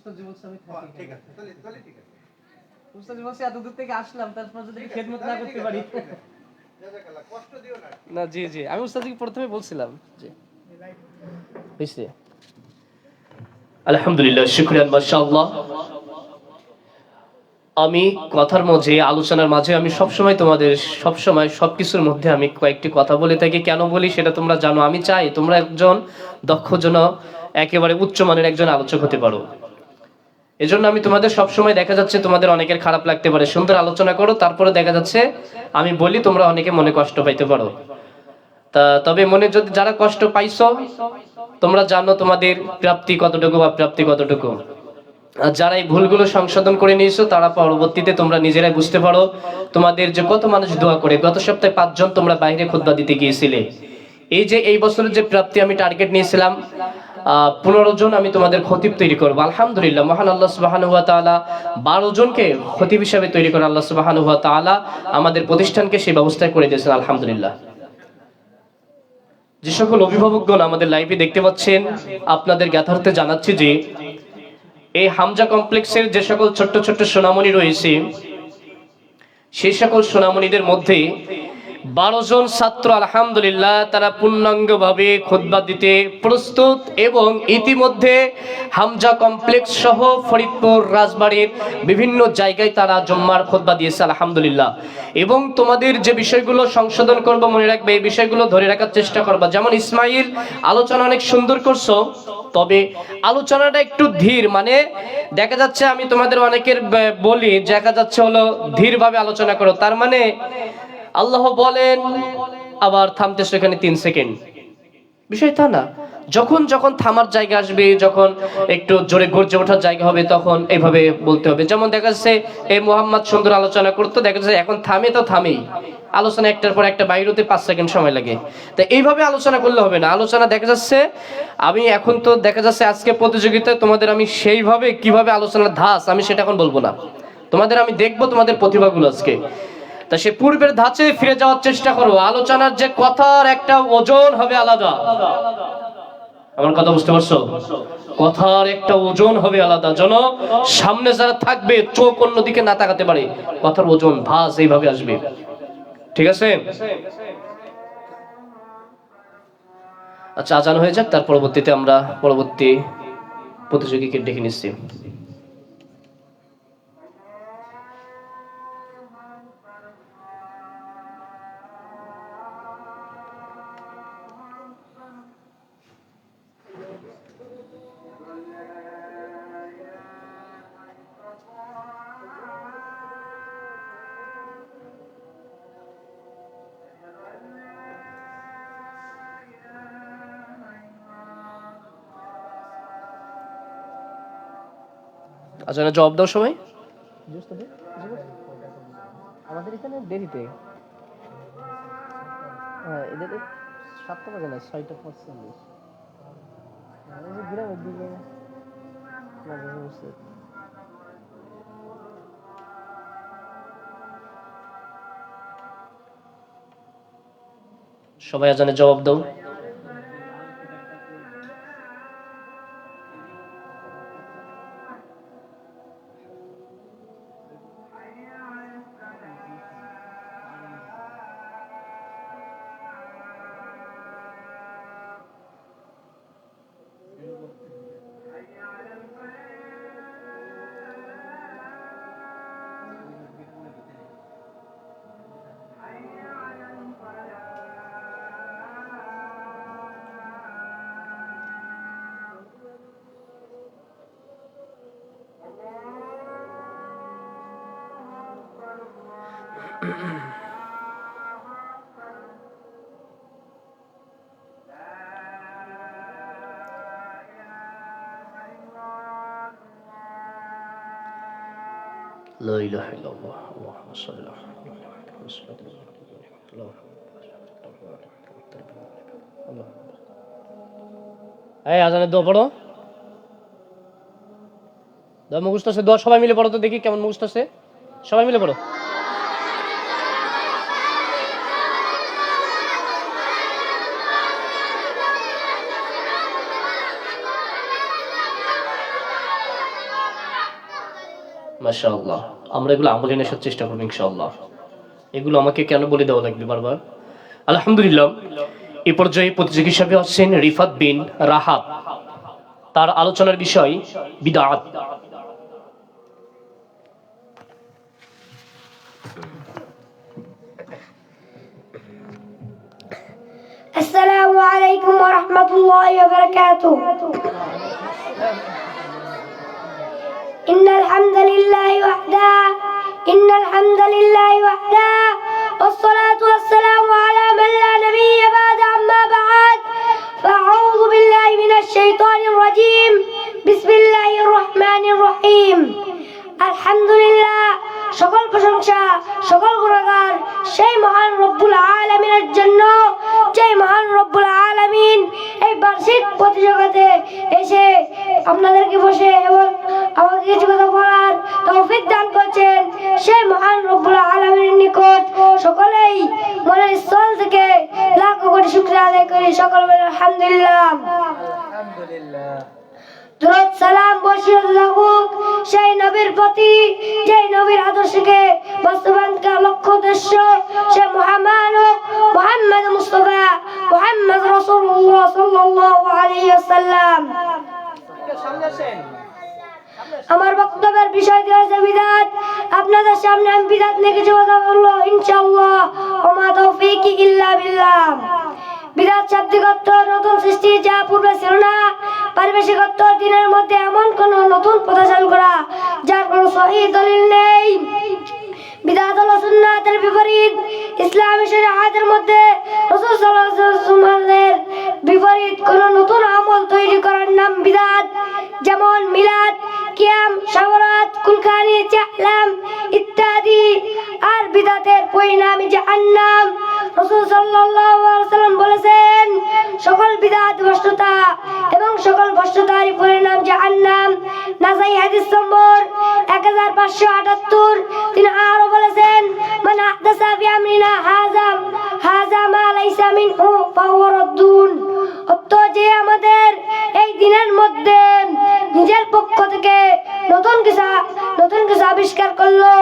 উস্তাদ জি বলছে আমি থাকি। ঠিক আছে, তাহলে ঠিক আছে। উস্তাদ জি বলছে এত দূর থেকে আসলাম, তারপর যদি খেদমত না করতে পারি। জাযাকাল্লাহ, কষ্ট দিও না। না জি জি, আমি উস্তাদকে প্রথমে বলছিলাম জি হইছে। আলহামদুলিল্লাহ, শুকরিয়া, মাশাআল্লাহ। আমি কথার মাঝে, আলোচনার মাঝে আমি সবসময় তোমাদের সবসময় সবকিছুর মধ্যে আমি কয়েকটি কথা বলে থাকি। কেন বলি সেটা তোমরা জানো। আমি চাই তোমরা একজন দক্ষজন, একেবারে উচ্চমানের একজন আলোচক হতে পারো। এজন্য আমি তোমাদের সবসময়, দেখা যাচ্ছে তোমাদের অনেকের খারাপ লাগতে পারে, সুন্দর আলোচনা করো, তারপরে দেখা যাচ্ছে আমি বলি তোমরা অনেকে মনে কষ্ট পাইতে পারো। তবে মনে যদি যারা কষ্ট পাইছো, তোমরা জানো তোমাদের প্রাপ্তি কতটুকু বা প্রাপ্তি কতটুকু। আর যারা এই ভুলগুলো সংশোধন করে নিয়েছো, তারা পরবর্তীতে তোমরা নিজেরাই বুঝতে পারো তোমাদের যে কত মানুষ দোয়া করে। গত সপ্তাহে 5 জন তোমরা বাইরে খুতবা দিতে গিয়েছিলে। এই যে এই বছরের যে প্রাপ্তি আমি টার্গেট নিয়েছিলাম 15 জন আমি তোমাদের খতিব তৈরি করবো। আলহামদুলিল্লাহ, মহান আল্লাহ সুবহানাহু ওয়া তাআলা 12 জনকে খতিব হিসেবে তৈরি করে আল্লাহ সুবহানাহু ওয়া তাআলা আমাদের প্রতিষ্ঠানকে সেই ব্যবস্থা করে দিয়েছেন। আলহামদুলিল্লাহ। যে সকল অভিভাবকগণ আমাদের লাইভে দেখতে পাচ্ছেন, আপনাদের জ্ঞাতার্থে জানাচ্ছি যে এই হামজা কমপ্লেক্সের যে সকল ছোট্ট ছোট্ট সোনামণি রয়েছে, সেই সকল সোনামণিদের মধ্যে 12 জন ছাত্র আলহামদুলিল্লাহ তারা পূর্ণাঙ্গভাবে খুতবা দিতে প্রস্তুত, এবং ইতিমধ্যে হামজা কমপ্লেক্স সহ ফরিদপুর, রাজবাড়ির বিভিন্ন জায়গায় তারা জুম্মার খুতবা দিয়েছে আলহামদুলিল্লাহ। এবং তোমাদের যে বিষয়গুলো সংশোধন করব, মনে রাখবে এই বিষয়গুলো ধরে রাখার চেষ্টা করবা। যেমন ইসমাইল, আলোচনা অনেক সুন্দর করছো, তবে আলোচনাটা একটু ধীর, মানে দেখা যাচ্ছে আমি তোমাদের অনেকের বলি, দেখা যাচ্ছে হলো ধীরভাবে আলোচনা করো, তার মানে আল্লাহ বলেন আবার থামতেছে এখানে 3 সেকেন্ড, বিষয় তা না। যখন যখন থামার জায়গা আসবে, যখন একটু জোরে গর্জে ওঠার জায়গা হবে, তখন এইভাবে বলতে হবে। যেমন দেখা যাচ্ছে এই মোহাম্মদ সুন্দর আলোচনা করতো, দেখা যাচ্ছে এখন থামে তো থামেই, আলোচনা একটার পর একটা বাইর হতে 5 সেকেন্ড সময় লাগে। তো এইভাবে আলোচনা করলে হবে না। আলোচনা দেখা যাচ্ছে আমি এখন তো দেখা যাচ্ছে আজকে প্রতিযোগিতায় তোমাদের আমি সেইভাবে কিভাবে আলোচনার ধাঁচ আমি সেটা এখন বলবো না, তোমাদের আমি দেখবো তোমাদের প্রতিভাগুলো আজকে। তা সে পূর্বের ধাঁচে ফিরে যাওয়ার চেষ্টা করো। আলোচনার যে কথার একটা ওজন হবে আলাদা, আমার কথা বুঝতে পারছো? কথার একটা ওজন হবে আলাদা, যেন সামনে যারা থাকবে চোখ অন্যদিকে না তাকাতে পারে, কথার ওজন ভাস এইভাবে আসবে। ঠিক আছে? আচ্ছা, আজান হয়ে যাক, তার পরবর্তীতে আমরা পরবর্তী প্রতিযোগীকে ডেকে নিচ্ছি। আজানে জবাব দাও সবাই। আমাদের এখানে দেরিতে, হ্যাঁ এদের 7টা বাজে না, 6টা 45। গ্রামের দিকে সবাই আজানে জবাব দাও। لا إله إلا الله اللهم صل على এই আজানের দোয়া পড়ো। দোয়া মুখস্থ আছে, দোয়া সবাই মিলে পড়ো তো দেখি কেমন মুখস্থ আছে, সবাই মিলে পড়ো। মাশাআল্লাহ, আমরা এগুলো আমলে নেওয়ার চেষ্টা করবো ইনশাআল্লাহ। এগুলো আমাকে কেন বলে দেওয়া লাগবে বারবার? আলহামদুলিল্লাহ, এই পর্যায়ে প্রতিযোগী হিসেবে আসছেন রিফাত বিন রাহাত। তার আলোচনার বিষয় বিদআত। السلام عليكم ورحمة الله وبركاته. إن الحمد لله وحده والصلاة والسلام على من لا نبي بعد. أما بعد فأعوذ بالله من الشيطان الرجيم. بسم الله الرحمن الرحيم. الحمد لله, সকল প্রশংসা সকল গুণগান সেই মহান রব্বুল আলামিনের জন্য, যে মহান রব্বুল আলামিন এই বার্ষিক প্রতিযোগিতাতে এসে আপনাদেরকে বসে এবং আমাকে কিছু কথা বলার তৌফিক দান করেছেন। সেই মহান রব্বুল আলামিনের নিকট সকলেই মনের স্থল থেকে লাখ কোটি শুকরিয়া আদায় করি। সকল বলে আলহামদুলিল্লাহ। দুরূদ সালাম বর্ষিত থাকুক সেই নবীর প্রতি, যে নবীর আদর্শকে বাস্তবায়ন করার লক্ষ্য উদ্দেশ্য সে মুহাম্মদ মুস্তাফা মুহাম্মদ রাসূলুল্লাহ সাল্লাল্লাহু আলাইহি ওয়াসাল্লাম। আমার বক্তব্যের বিষয় হচ্ছে বিদআত। আপনাদের সামনে আমি বিদআত নিয়ে কিছু কথা বলবো ইনশাআল্লাহ। ওমা তৌফিকি ইল্লা বিল্লাহ। বিদআত শাব্দিক অর্থ নতুন সৃষ্টি, যা পূর্বে ছিল না। পারিবেশিক অর্থ দিনের মধ্যে এমন কোন নতুন পথা চালু করা যার কোনো সহিহ দলিল নেই। বিদআত হলো সুন্নাতের বিপরীত। ইসলামী শরীয়তের মধ্যে রাসূল সাল্লাল্লাহু আলাইহি ওয়াসাল্লামের বিপরীত কোন নতুন আমল তৈরি করার নাম বিদআত। যেমন মিলাদ, কিয়াম, শাওরাত, কুলখানি, চাহলাম ইত্যাদি। আর বিদআতের পরিণামী জাহান্নাম। রাসূল সাল্লাল্লাহু আলাইহি ওয়াসাল্লাম বলেছেন, সকল বিদআত ভ্রষ্টতা এবং সকল ভ্রষ্টতারই পরিণাম জাহান্নাম। নাসাই হাদিস নম্বর 1578। তিনি আরো বলেছেন, মান আহদাসা ফি আমরিনা হাযা মা লাইসা মিনহু ফাহুয়া রাদ্দুন। অর্থ, যে আমাদের এই দিনের মধ্যে নিজের পক্ষ থেকে নতুন কিছু আবিষ্কার করলো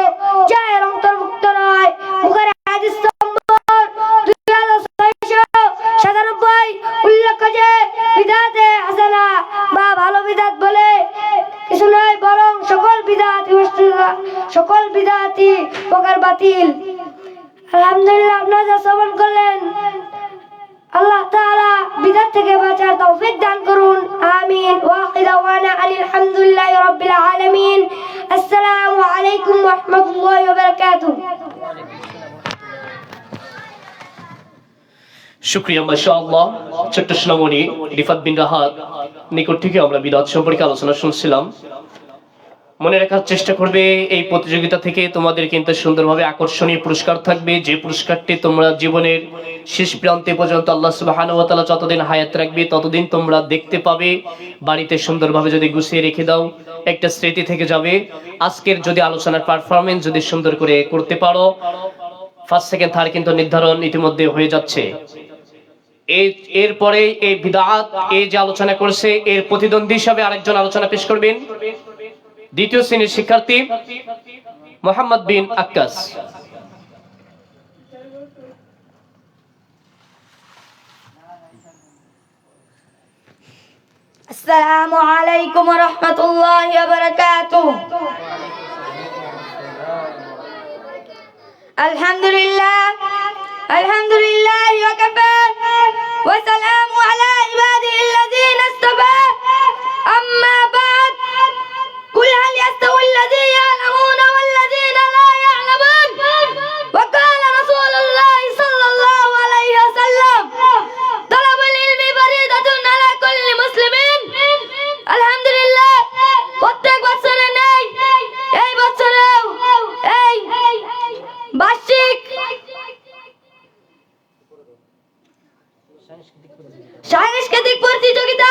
যা এর অন্তর্ভুক্ত নয়। বুখারী হাদিস নম্বর 2697 উল্লেখ যে বিদআতে হাসানা বা ভালো বিদআত বলে কিছু নয়, বরং সকল বিদআতই প্রকার বাতিল। আলহামদুলিল্লাহ, আপনারা যা শ্রবণ করলেন, আল্লাহ তাআলা বিদআত থেকে বাঁচার তৌফিক দান করুন। আমিন। ওয়া আখিরু দাওয়ানা আলহামদুলিল্লাহি রাব্বিল আলামিন। আসসালামু আলাইকুম ওয়া রাহমাতুল্লাহি ওয়া বারাকাতুহু। শুকরিয়া, মাশাআল্লাহ। ছোট্ট সোনামণি রিফাত বিন রাহাত নিকট থেকে আমরা বিদআত সম্পর্কে আলোচনা শুনছিলাম। মনে রাখার চেষ্টা করবে, এই প্রতিযোগিতা থেকে তোমাদের কিন্তু সুন্দরভাবে আকর্ষণীয় পুরস্কার থাকবে, যে পুরস্কারটি তোমরা জীবনের শেষ প্রান্তে পর্যন্ত আল্লাহ সুবহানাহু ওয়া তাআলা যতদিন হায়াত রাখবে ততদিন তোমরা দেখতে পাবে। বাড়িতে সুন্দরভাবে যদি গুছিয়ে রেখে দাও, একটা স্মৃতি থেকে যাবে। আজকের যদি আলোচনার পারফরম্যান্স যদি সুন্দর করে করতে পারো, ফার্স্ট সেকেন্ড থার্ড কিন্তু নির্ধারণ ইতিমধ্যে হয়ে যাচ্ছে। এরপরে এই বিদআত এই যে আলোচনা করছে, এর প্রতিদ্বন্দ্বী হিসাবে আরেকজন আলোচনা পেশ করবেন, দ্বিতীয় শ্রেণীর শিক্ষার্থী মোহাম্মদ বিন আক্কাস। আসসালামু আলাইকুম ওয়া রাহমাতুল্লাহি ওয়া বারাকাতুহু। আলহামদুলিল্লাহ ওয়া কাফা ওয়া সালামু আলা ইবাদিল্লাযিনা ইসতাফা। আম্মা বা'দ, কুল হাল ইয়াস্তাউল্লাযী ইয়া'লামুনা ওয়াল্লাযীনা লা ইয়া'লামুন। ওয়া ক্বালা রাসূলুল্লাহ সাল্লাল্লাহু আলাইহি ওয়াসাল্লাম, তালাবুল ইলমি ফারিদাতুন আলা কুল্লি মুসলিমিন। আলহামদুলিল্লাহ, প্রত্যেক বছরে নেই, এই বছরেও এই বার্ষিক সাংস্কৃতিক প্রতিযোগিতা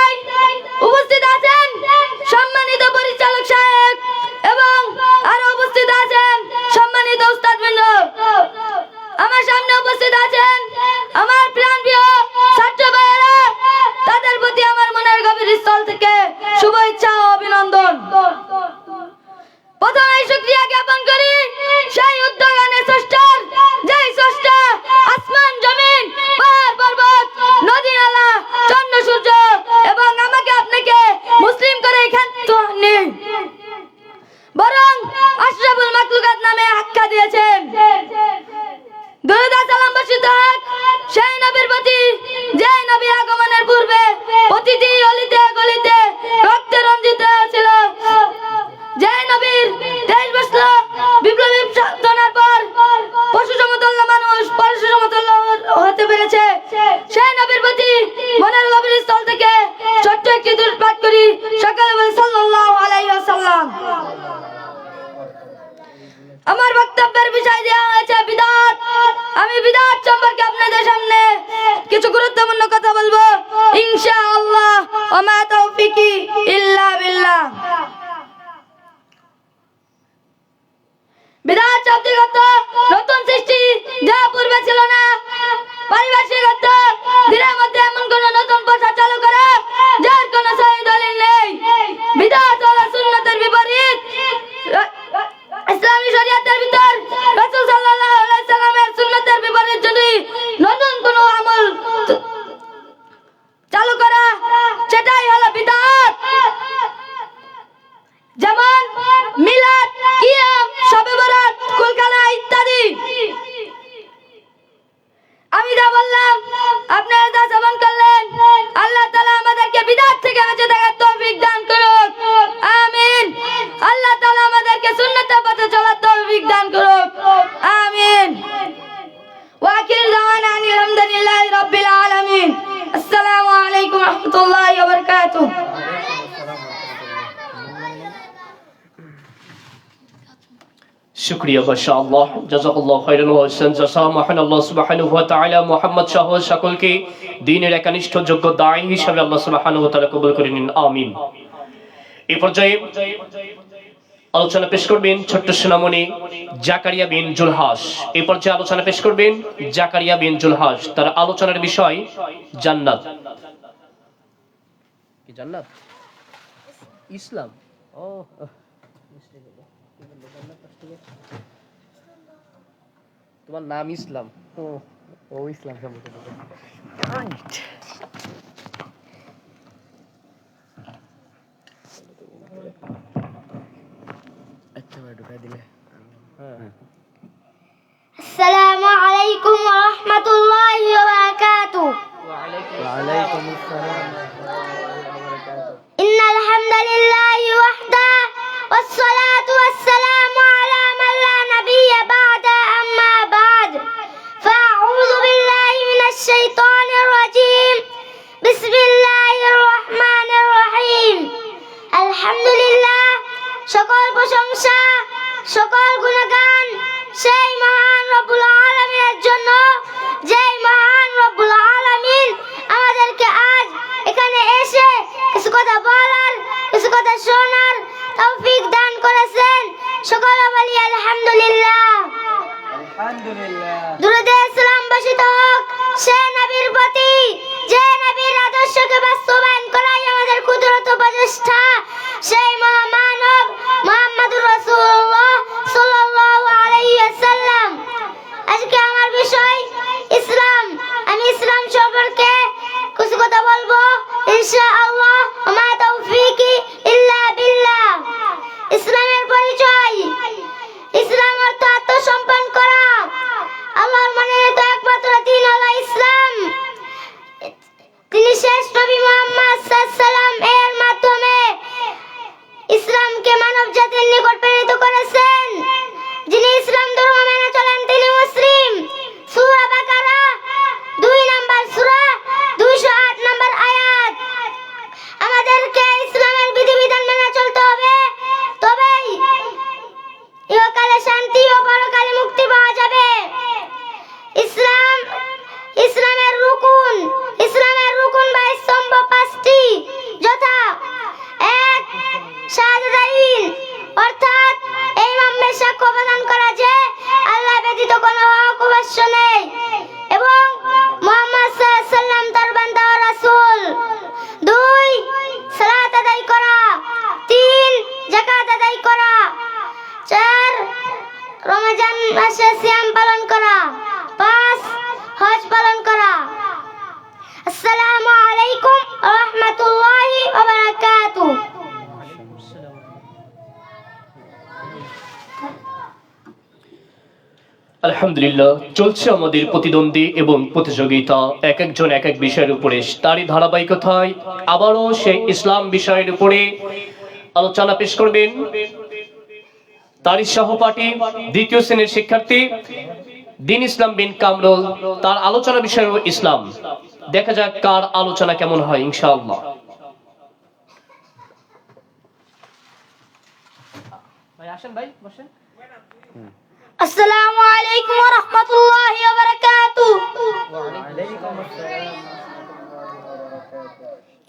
দিয়েছেন। দুরূদ ও সালাম বর্ষিত হোক সেই নবীর প্রতি যে নবী আগমনের পূর্বে প্রতিটি অলিতে গলিতে রক্তে রঞ্জিত ছিল, যে নবীর 23 বছর বিপ্লবী সাধনার পর পশু সমতুল্য মানুষ পশু সমতুল্য হতে পেরেছে, সেই নবীর প্রতি মনের গভীর স্থল থেকে ছোট্ট একটি দুরূদ পাঠ করি। সকালে বলি সাল্লাল্লাহু আলাইহি ওয়াসাল্লাম। আমার বক্তব্যের বিষয় দেওয়া হয়েছে বিদআত। আমি বিদআত সম্পর্কে আপনাদের সামনে কিছু গুরুত্বপূর্ণ কথা বলবো ইনশাআল্লাহ। ওয়া মা তাওফীকি ইল্লা বিল্লাহ। বিদআত শব্দের অর্থ নতুন সৃষ্টি, যা পূর্বে ছিল না। পারিভাষিক অর্থ দিনের মধ্যে এমন কোন নতুন প্রথা চালু করা যার কোন সহিহ দলিল নেই। বিদআত হলো সুন্নতের বিপরীত। ইসলামী শরীয়তের ভিতর রাসূল সাল্লাল্লাহু আলাইহি সাল্লামের সুন্নতের বিপরীত যদি নতুন কোন আমল চালু করা, সেটাই হলো বিদআত। যেমন মিলাদ, কিয়াম, শবে বরাত, কুলকানা ইত্যাদি। আমি যা বললাম আপনারা তা শ্রবণ করলেন। আল্লাহ তাআলা আমাদেরকে বিদআত থেকে বেঁচে থাকার তৌফিক দান করুক, আমিন। আল্লাহ তাআলা আমাদেরকে সুন্নতের পথে চলার তৌফিক দান করুক, আমিন। ওয়া আখির দাওয়ানা আলহামদুলিল্লাহি রাব্বিল আলামিন। আসসালামু আলাইকুম ওয়া রাহমাতুল্লাহি ওয়া বারাকাতুহু। শুকরিয়া মাশাআল্লাহ, জাযাকাল্লাহু খাইরান ওয়া আহসান জাযা। মহান আল্লাহ সুবহানাহু ওয়া তাআলা মুহাম্মদ সহ সকলকে দ্বীনের একনিষ্ঠ যোগ্য দাঈ হিসেবে আল্লাহ সুবহানাহু ওয়া তাআলা কবুল করে নিন, আমিন। এই পর্যায়ে আলোচনা পেশ করবেন ছোট্ট সোনামণি জাকারিয়া বিন জুলহাস। এই পর্যায়ে আলোচনা পেশ করবেন জাকারিয়া বিন জুলহাস। তার আলোচনার বিষয় জান্নাত। কি জান্নাত? ইসলাম। ও তোমার নাম ইসলাম। ও ও ইসলাম সম্পর্কে বলো। রাইট। আচ্ছা ভাই ঢুকাই দিলে। হ্যাঁ। আসসালামু আলাইকুম ওয়া রাহমাতুল্লাহি ওয়া বারাকাতুহু। ওয়া আলাইকুম আসসালাম ওয়া রাহমাতুল্লাহি ওয়া বারাকাতুহু। ইন্নাল হামদালিল্লাহি ওয়াহদা ওয়াস সালাতু ওয়াস সালামু আলা মান লা নাবিয়্যা বা'দা, আম্মা বা'দ। ফাআউযু বিল্লাহি মিনাশ শাইতানির রাজীম। বিসমিল্লাহির রহমানির রহিম। আলহামদুলিল্লাহ, সকল প্রশংসা সকল গুণগান সেই মহান রব্বুল আলামিনের জন্য, যেই মহান রব্বুল আলামিন আমাদেরকে আজ এখানে এসে কিছু কথা বলার, কিছু কথা শোনার তৌফিক দান করেছেন। সকলে বলি আলহামদুলিল্লাহ। দুরূদে সালাম বর্ষিত হোক সে নবীর প্রতি যে নবীর আদর্শকে বাস্তবায়ন করাই আমাদের কুদরত প্রচেষ্টা, সেই মহামানব মুহাম্মদুর রাসূলুল্লাহ সাল্লাল্লাহু আলাইহি ওয়াসাল্লাম। আজকে আমার বিষয় ইসলাম। আমি ইসলাম সম্পর্কে কিছু কথা বলবো ইনশাআল্লাহ। ওয়া মা তাওফীকি ইল্লা বিল্লাহ। ইসলামের পরিচয়। ইসলাম অর্থ আত্মসমর্পণ করা। আল্লাহর মনোনীত একমাত্র দিন হলো ইসলাম। তিনি শেষ নবী মুহাম্মদ সাল্লাল্লাহু আলাইহি ওয়াসাল্লাম এর মাধ্যমে ইসলামকে মানব জাতির নিকট প্রেরিত করেছেন। যিনি ইসলাম ধর্ম মেনে চলেন তিনি মুসলিম। সূরা বাকারা 2 নম্বর সূরা 208 নম্বর আয়াত। আমাদেরকে ইসলামের বিধিবিধান মেনে চলতে হবে, তবেই ইহকালে শান্তি ও পরকালে মুক্তি পাওয়া যাবে। ইসলামের রুকুন বা স্তম্ভ 5টি, যথা 1 শাহাদাতাইন, অর্থাৎ এই মর্মে সাক্ষ্য প্রদান করা যে আল্লাহ ব্যতীত কোনো হক উপাস্য নেই এবং মুহাম্মদ সাল্লাল্লাহু আলাইহি ওয়াসাল্লাম তার বান্দা ও রাসূল। 2 সালাত আদায় করা। 3 যাকাত আদায় করা। 4 রমজান মাসে সিয়াম পালন করা। 5 হজ পালন করা। আসসালামু আলাইকুম ওয়া রাহমাতুল্লাহি ওয়া বারাকাতুহু। আলহামদুলিল্লাহ, চলছে আমাদের প্রতিদ্বন্দ্বী এবং প্রতিযোগিতা, এক একজন এক এক বিষয়ের উপরে। তারই ধারাবাহিকতায় আবারও সেই ইসলাম বিষয়ের উপরে আলোচনা পেশ করবেন তারই সহপাঠী দ্বিতীয় শ্রেণীর শিক্ষার্থী দিন ইসলাম বিন কামরুল। তার আলোচনা বিষয় ইসলাম। দেখা যাক কার আলোচনা কেমন হয় ইনশাআল্লাহ। ভাই আসেন, ভাই বসেন। আসসালামু আলাইকুম ওয়া রাহমাতুল্লাহি ওয়া বারাকাতুহু।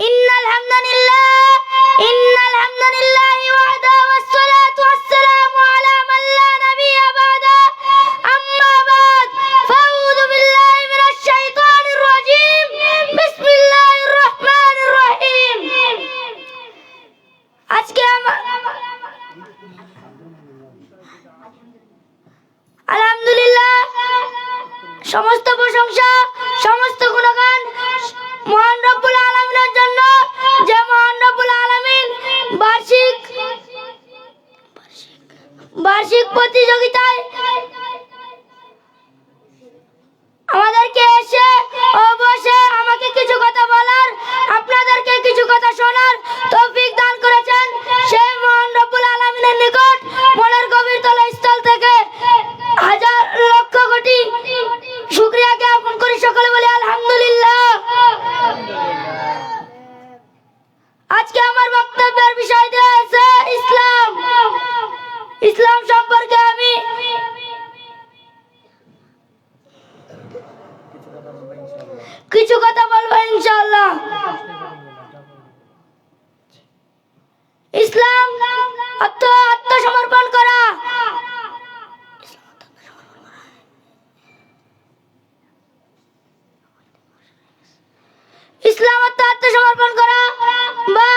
ইন্নাল হামদুলিল্লাহি ওয়াহদা ওয়াসসালাতু ওয়াসসালামু আলা মান লা নাবিয়্যা বাদা, আম্মা বাদ, ফাউযু বিল্লাহি মিনাশ শাইতানির রাজীম, বিসমিল্লাহির রহমানির রহিম। আজকে আলহামদুলিল্লাহ, সমস্ত প্রশংসা, সমস্ত গুণগান মহান রব্বুল আলামিনের জন্য, যে মহান রব্বুল আলামিন বার্ষিক প্রতিযোগিতায় আমাদেরকে এসে ও বসে আমাকে কিছু কথা বলার, আপনাদেরকে কিছু কথা শোনার তৌফিক দান করেছেন। সেই মহান রব্বুল আলামিনের নিকট মনের গভীর স্থল থেকে হাজার লক্ষ কোটি শুকরিয়া জ্ঞাপন করি। সকলে বলি আলহামদুলিল্লাহ। আজকে আমার বক্তব্যের বিষয় দিয়েছে ইসলাম। ইসলাম সম্পর্কে আমি কিছু কথা বলবো ইনশাআল্লাহ। ইসলাম অর্থ আত্মসমর্পণ করা। ইসলাম অর্থ আত্মসমর্পণ করা বা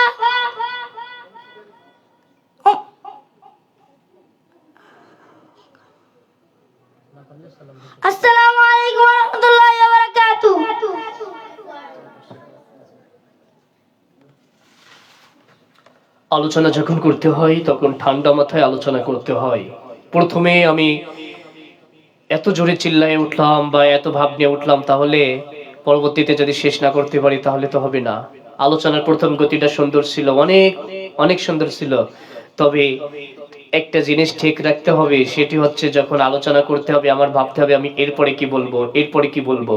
আসসালামু আলাইকুম ওয়া রাহমাতুল্লাহি ওয়া বারাকাতুহু। আলোচনা যখন করতে হয় তখন ঠান্ডা মাথায় আলোচনা করতে হয়। প্রথমে আমি এত জোরে চিল্লায়ে উঠলাম বা এত ভাব নিয়ে উঠলাম, তাহলে পরবর্তীতে যদি শেষ না করতে পারি তাহলে তো হবে না। আলোচনার প্রথম গতিটা সুন্দর ছিল, অনেক অনেক সুন্দর ছিল। তবে একটা জিনিস ঠিক রাখতে হবে, সেটি হচ্ছে যখন আলোচনা করতে হবে আমার ভাবতে হবে আমি এরপরে কি বলবো, এরপরে কি বলবো।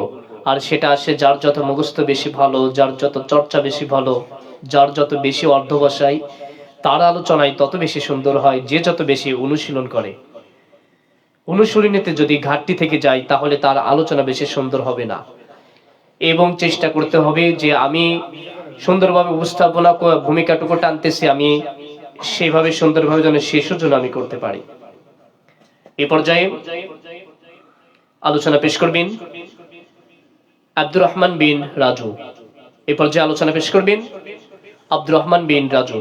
আর সেটা আসে যার যত মুখস্থ বেশি ভালো, যার যত চর্চা বেশি ভালো, যার যত বেশি অর্ধবসায়, তার আলোচনায় তত বেশি সুন্দর হয়। যে যত বেশি অনুশীলন করে, অনুশীলনীতে যদি ঘাটতি থেকে যায় তাহলে তার আলোচনা বেশি সুন্দর হবে না। এবং চেষ্টা করতে হবে যে আমি সুন্দরভাবে উপস্থাপনা ভূমিকাটুকু টানতেছি, আমি সেভাবে সুন্দরভাবে যেন শেষও যেন আমি করতে পারি। এই পর্যায়ে আলোচনা পেশ করবেন আব্দুর রহমান বিন রাজু। এই পর্যায়ে আলোচনা পেশ করবেন আব্দুর রহমান বিন রাজু।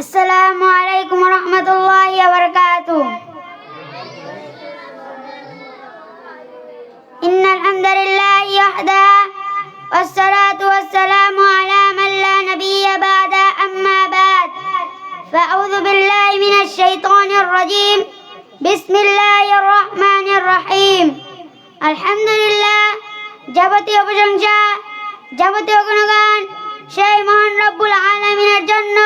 আসসালামু আলাইকুম ওয়া রাহমাতুল্লাহি ওয়া বারাকাতুহু। ইন্নাল হামদুলিল্লাহি ওয়াহদা ওয়াসসালাতু ওয়াসসালামু আলা মান লা নাবিয়্যা বাদা, আম্মা বাদ, ফাউযু বিল্লাহি মিনাশ শাইতানির রাজীম, বিসমিল্লাহির রহমানির রহিম। আলহামদুলিল্লাহ, যাবতীয় প্রশংসা, যাবতীয় গুণগান সেই মহান রব্বুল আলামিনের জন্য,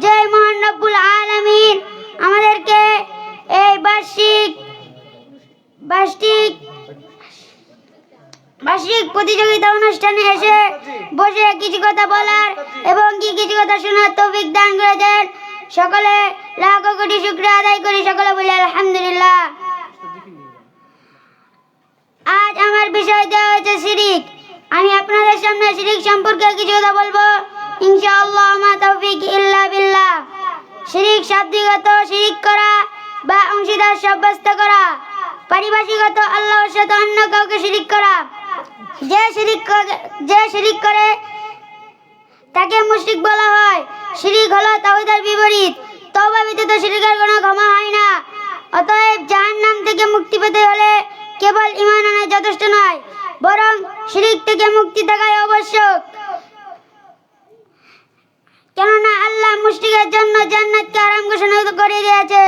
যে মহান রব্বুল আলামিন আমাদেরকে এই বার্ষিক প্রতিযোগিতা অনুষ্ঠানে এসে বসে কিছু কথা বলার এবং কিছু কথা শোনার তৌফিক দান করেছেন। সকলে লাখো কোটি শুকরিয়া আদায় করি। সকলে বলি আলহামদুলিল্লাহ। আজ আমার বিষয় দেওয়া হয়েছে শিরিক। আমি আপনাদের সামনে শিরিক সম্পর্কে কিছু কথা বলবো ইনশাআল্লাহ। মা তৌফিক ইল্লা বিল্লাহ। শিরিক শাব্দিকত শিরিক করা বা অংশীদার সাব্যস্ত করা, পারিভাষিকত আল্লাহর সাথে অন্য কাউকে শিরিক করা। যে শিরিক করে তাকে মুশরিক বলা হয়। শিরিক হলো তাওহীদের বিপরীত। তওবা ব্যতীত শিরিকের কোনো ক্ষমা হয় না। অতএব জাহান্নাম থেকে মুক্তি পেতে হলে কেবল ঈমান আনা যথেষ্ট নয়, বরং শিরক থেকে মুক্তি থাকাই আবশ্যক। কেননা আল্লাহ মুশরিকের জন্য জান্নাতকে হারাম ঘোষণা করে দিয়েছে।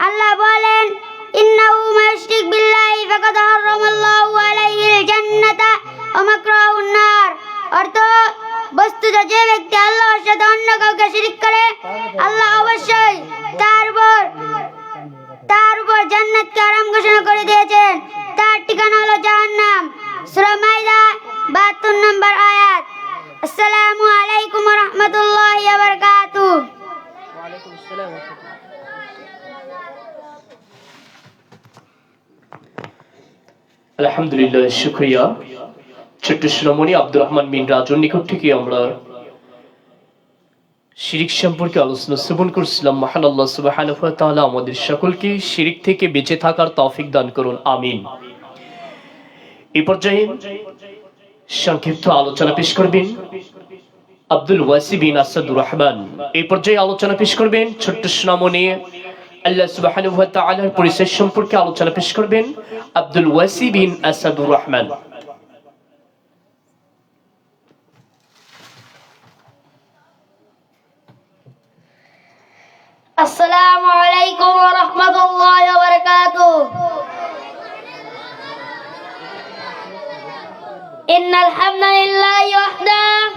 আল্লাহ বলেন, ইন্নাহু মায়ুশরিক বিল্লাহি ফাকাদ হারামাল্লাহু আলাইহিল জান্নাতা ওয়া মাকরাহুন নার। অর্থ, বস্তুত যে ব্যক্তি আল্লাহর সাথে অন্য কাউকে শিরক করে, আল্লাহ অবশ্যই তার উপর জান্নাতকে হারাম ঘোষণা করে দিয়েছেন। তার ঠিকানা হলো জাহান্নাম। সূরা মাইদা 72 নম্বর আয়াত। আসসালামু আলাইকুম ওয়া রাহমাতুল্লাহি ওয়া বারাকাতুহু। ওয়ালাইকুম আসসালাম ওয়া রাহমাতুল্লাহ। আলহামদুলিল্লাহ, শুকরিয়া। ছোট্ট সোনামণি আব্দুর রহমান বিন রাজুর নিকট থেকে আমরা শিরিক সম্পর্কে আলোচনা শ্রবণ করছিলাম। মহান আল্লাহ সুবহানাহু ওয়া তাআলা আমাদের সকলকে শিরিক থেকে বেঁচে থাকার তৌফিক দান করুন, আমিন। এই পর্যায়ে সংক্ষিপ্ত আলোচনা পেশ করবেন আব্দুল ওয়াসি বিন আসাদুর রহমান। এই পর্যায়ে আলোচনা পেশ করবেন ছোট্ট সোনামণি আল্লাহ সুবহানাহু ওয়া তাআলার পরিচয় সম্পর্কে আলোচনা পেশ করবেন আব্দুল ওয়াসি বিন আসাদুর রহমান। আসসালামু আলাইকুম ওয়া রাহমাতুল্লাহি ওয়া বারাকাতুহু। ইন্নাল হামদালিল্লাহি ওয়াহদাহু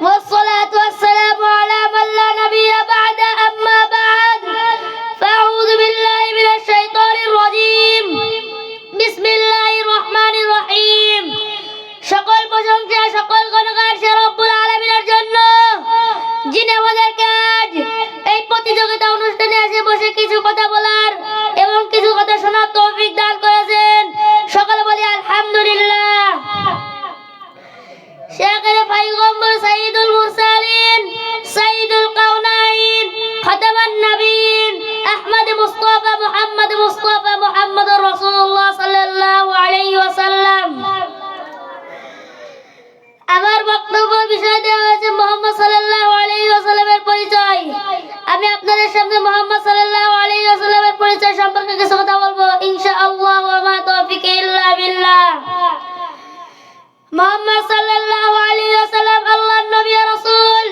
ওয়াস সালাতু ওয়াস সালামু আলা মান লা নাবিয়্যা বা'দা, আম্মা বা'দ। ফাআউযু বিল্লাহি মিনাশ শাইতানির রাজীম। বিসমিল্লাহির রহমানির রহিম। সকল প্রশংসা, সকল গুণগান সে রব্বুল আলামিনের জন্য, যিনি আমাদেরকে আজ এই প্রতিযোগিতা অনুষ্ঠানে এসে বসে কিছু কথা বলার এবং কিছু কথা শোনার তৌফিক দান করেছেন। সকলে বলি আলহামদুলিল্লাহ। শেখের পয়গম্বর সাইয়্যিদুল মুরসালিন, সাইয়্যিদুল কাউনাইন, খাতামান নবীন আহমদ মুস্তাফা মুহাম্মদুর রাসূলুল্লাহ সাল্লাল্লাহু আলাইহি ওয়াসাল্লাম। আমার বক্তব্য বিষয় দেওয়া হয়েছে মুহাম্মদ সাল্লাল্লাহু আলাইহি ওয়াসাল্লামের পরিচয়। আমি আপনাদের সামনে মুহাম্মদ সাল্লাল্লাহু আলাইহি ওয়াসাল্লামের পরিচয় সম্পর্কে কিছু কথা বলবো ইনশাআল্লাহ। ওয়া মা তাওফিক ইল্লা বিল্লাহ। মুহাম্মদ সাল্লাল্লাহু আলাইহি ওয়াসাল্লাম আল্লাহর নবী ও রাসূল।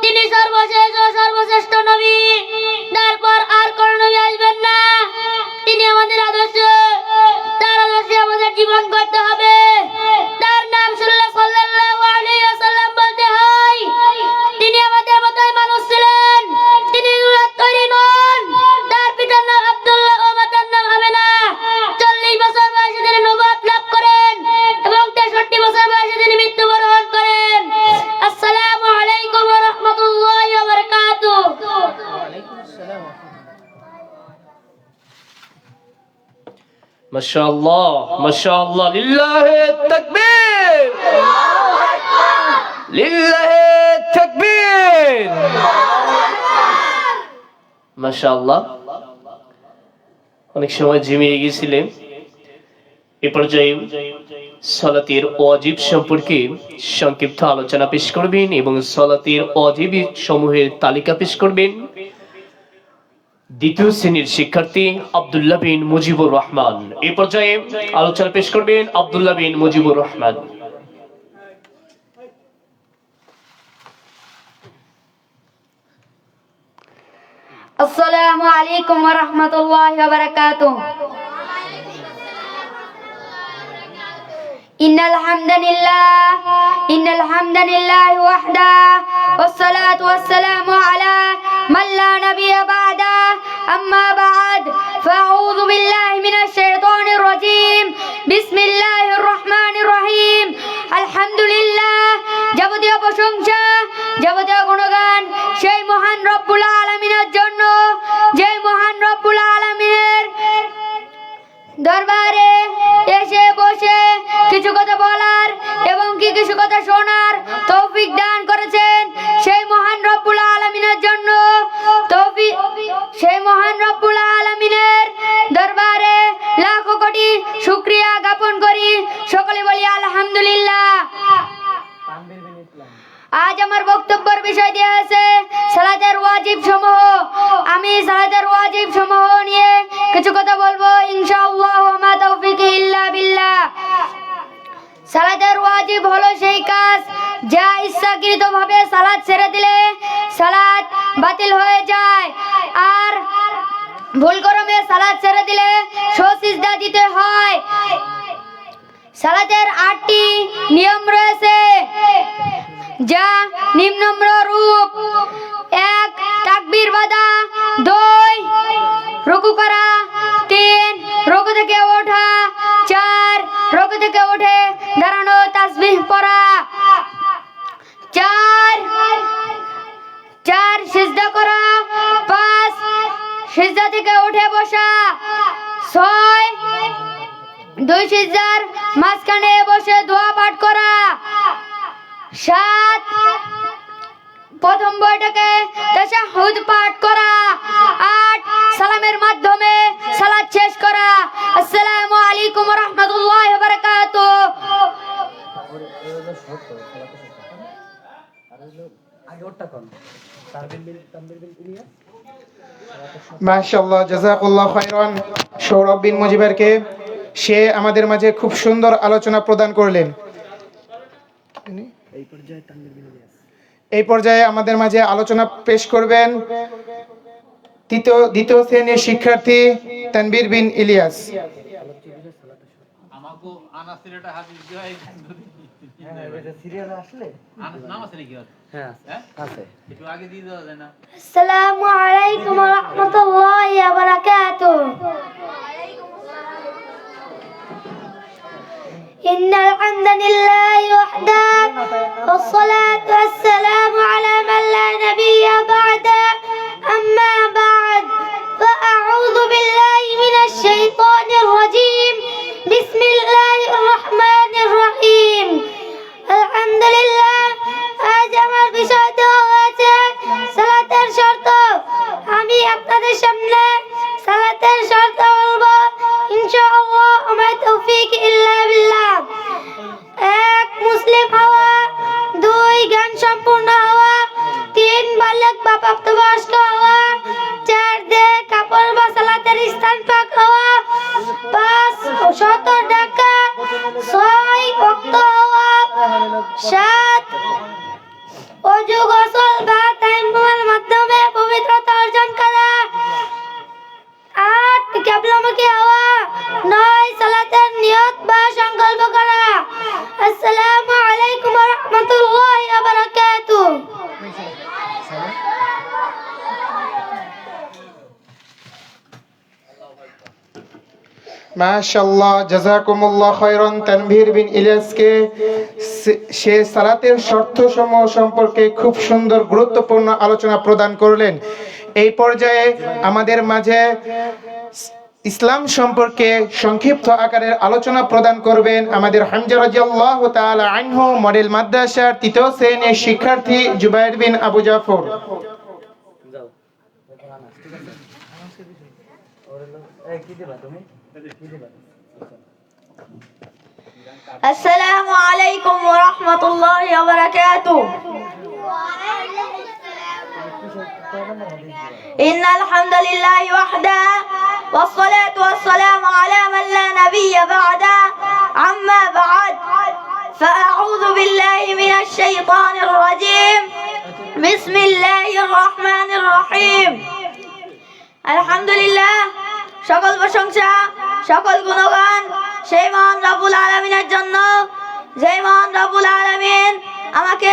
তিনি সর্বশেষ ও সর্বশ্রেষ্ঠ নবী। তারপর আর কোন নবী আসবেন না। তিনি আমাদের আদর্শ। তার আদর্শে আমাদের জীবন গড়তে হবে। তার নাম শুনলে সাল্লাল্লাহু আলাইহি ওয়াসাল্লাম বলতে হয়। তিনি আমাদের মতোই মানুষ ছিলেন। তিনি তৈরি নন। তার পিতার নাম আব্দুল্লাহ ও মাতার নাম আমেনা। 40 বছর বয়সে তিনি নবুয়ত লাভ করেন এবং 63 বছর বয়সে তিনি মৃত্যুবরণ করেন। আসসালামু আলাইকুম ওয়া রাহমাতুল্লাহি ওয়া বারাকাতুহু। ওয়ালাইকুম আসসালাম ওয়া রাহমাতুল্লাহ। মাশাআল্লাহ, মাশাআল্লাহ, লিল্লাহি তাকবীর, লিল্লাহি তাকবীর, মাশাআল্লাহ। অনেক সময় জিমিয়ে গিয়েছিলেন। এ পর্যায়ে সালাতের ওয়াজিব সম্পর্কে সংক্ষিপ্ত আলোচনা পেশ করবেন এবং সালাতের ওয়াজিব সমূহের তালিকা পেশ করবেন দ্বিতীয় শ্রেণীর শিক্ষার্থী আব্দুল্লাহ বিন মুজিবুর রহমান। এই পর্যায়ে আলোচনা পেশ করবেন আব্দুল্লাহ বিন মুজিবুর রহমান। আসসালামু আলাইকুম ওয়া রাহমাতুল্লাহি ওয়া বারাকাতুহু। ইন্নাল হামদালিল্লাহি ওয়াহদা ওয়াস সালাতু ওয়াস সালামু আলা মান লা নাবিয়্যা বা'দা, আম্মা বা'দ। ফাআউযু বিল্লাহি মিনাশ শাইতানির রাজীম। বিসমিল্লাহির রহমানির রহিম। আলহামদুলিল্লাহ, যাবতীয় প্রশংসা, যাবতীয় গুণগান সেই মহান রব্বুল আলামিনের জন্য, যে মহান রব্বুল আলামিনের দরবারে এসে বসে কিছু কথা বলার এবং কিছু কথা শোনার তৌফিক দান করেছেন সেই মহান রব্বুল আলামিনের জন্য। সেই মহান রব্বুল আলামিনের দরবারে লাখো কোটি শুকরিয়া জ্ঞাপন করি। সকলে বলি আলহামদুলিল্লাহ। আজ আমার বক্তব্যের বিষয় দেওয়া হয়েছে সালাতের ওয়াজিব সমূহ। আমি সালাতের ওয়াজিব সমূহ নিয়ে কিছু কথা বলবো ইনশাআল্লাহ। ওয়া মা তাওফিক ইল্লা বিল্লাহ। ওয়াজিব হলো সেই কাজ যা ইচ্ছাকৃতভাবে সালাত ছেড়ে দিলে সালাত বাতিল হয়ে যায়, আর ভুল ক্রমে সালাত ছেড়ে দিলে সিজদা দিতে হয়। সালাতের 8টি নিয়ম রয়েছে যা নিম্নম্র রূপ: 1 তাকবীর বাঁধা, 2 রুকু করা, 3 রুকু থেকে ওঠা, 4 রুকু থেকে উঠে দাঁড়ানো তাসবিহ পড়া, 4 সিজদা করা, 5 সিজদা থেকে উঠে বসা, 6 2 সিজদার মাঝখানে বসে দোয়া পাঠ করা, 7 প্রথম বৈঠকে তাশাহুদ পাঠ করা, 8 সালামের মাধ্যমে সালাত শেষ করা। আসসালামু আলাইকুম ওয়া রাহমাতুল্লাহি ওয়া বারাকাতুহু। মাশাআল্লাহ, জাযাকাল্লাহু খাইরান সৌরভ বিন মুজিবরকে। সে আমাদের মাঝে খুব সুন্দর আলোচনা প্রদান করলেন। এই পর্যায়ে আমাদের মাঝে আলোচনা পেশ করবেন দ্বিতীয় শ্রেণীর শিক্ষার্থী তানবীর বিন ইলিয়াস। আমাকে আনা সিলেটা হাদিস দেয় সিরিয়াল আসলে নাম আছে নাকি? হ্যাঁ আছে, একটু আগে দিয়ে দেওয়া যায় না? আসসালামু আলাইকুম ওয়া রাহমাতুল্লাহি ওয়া বারাকাতুহু। ইন্নাল হামদালিল্লাহি ওয়াহদাহু ওয়াসসালাতু ওয়াসসালামু আলা মান লা নাবিয়্যা বা'দা, আম্মা বা'দ, ফাআউযু বিল্লাহি মিনাশ শাইতানির রাজীম। বিসমিল্লাহির রাহমানির রহিম। আলহামদুলিল্লাহ, আজ আমার বিষয় দেওয়া হয়েছে সালাতের শর্ত। আমি আপনাদের সামনে সালাতের শর্ত বলবো ইনশাআল্লাহ। আমার তৌফিক ইল্লা বিল্লাহ। 1 মুসলিম হওয়া, 2 জ্ঞান সম্পূর্ণ হওয়া, 3 বালক বা প্রাপ্তবয়স্ক হওয়া, 4 দেহ কাপড় বা সালাতের স্থান পাক হওয়া, 5 সতর ঢাকা, 6 ওয়াক্ত হওয়া, 7 ওযু গোসল বা তায়াম্মুমের মাধ্যমে পবিত্রতা অর্জন করা, 8 কিবলামুখী হওয়া, 9 সালাতের নিয়ত বা সংকল্প করা। আসসালামু আলাইকুম ওয়া রাহমাতুল্লাহি ওয়া বারাকাতুহু। মাশাআল্লাহ, জাযাকুমুল্লাহ খাইরান তানভীর বিন ইলিয়াসকে। সে সালাতের শর্তসমূহ সম্পর্কে খুব সুন্দর গুরুত্বপূর্ণ আলোচনা প্রদান করলেন। এই পর্যায়ে আমাদের মাঝে ইসলাম সম্পর্কে সংক্ষিপ্ত আকারের আলোচনা প্রদান করবেন আমাদের হামজা রাদিয়াল্লাহু তাআলা আনহু মডেল মাদ্রাসার 3য় শ্রেণীর শিক্ষার্থী জুবায়ের বিন আবু জাফর। যাও ঠিক আছে, এই কি দিবা তুমি? কি দিবা? আসসালামু আলাইকুম ওয়া রাহমাতুল্লাহি ওয়া বারাকাতুহু। ইন্নাল হামদালিল্লাহি ওয়াহদাহু ওয়াসসালাতু ওয়াসসালামু আলা মান লা নাবিয়্যা বা'দা, আম্মা বা'দ, ফাআউযু বিল্লাহি মিনাশ শাইতানির রাজীম। বিসমিল্লাহির রাহমানির রহিম। আলহামদুলিল্লাহ, সকল প্রশংসা, সকল গুণগান সেই মহান রব্বুল আলামিনের জন্য, যে মহান রব্বুল আলামিন আমাকে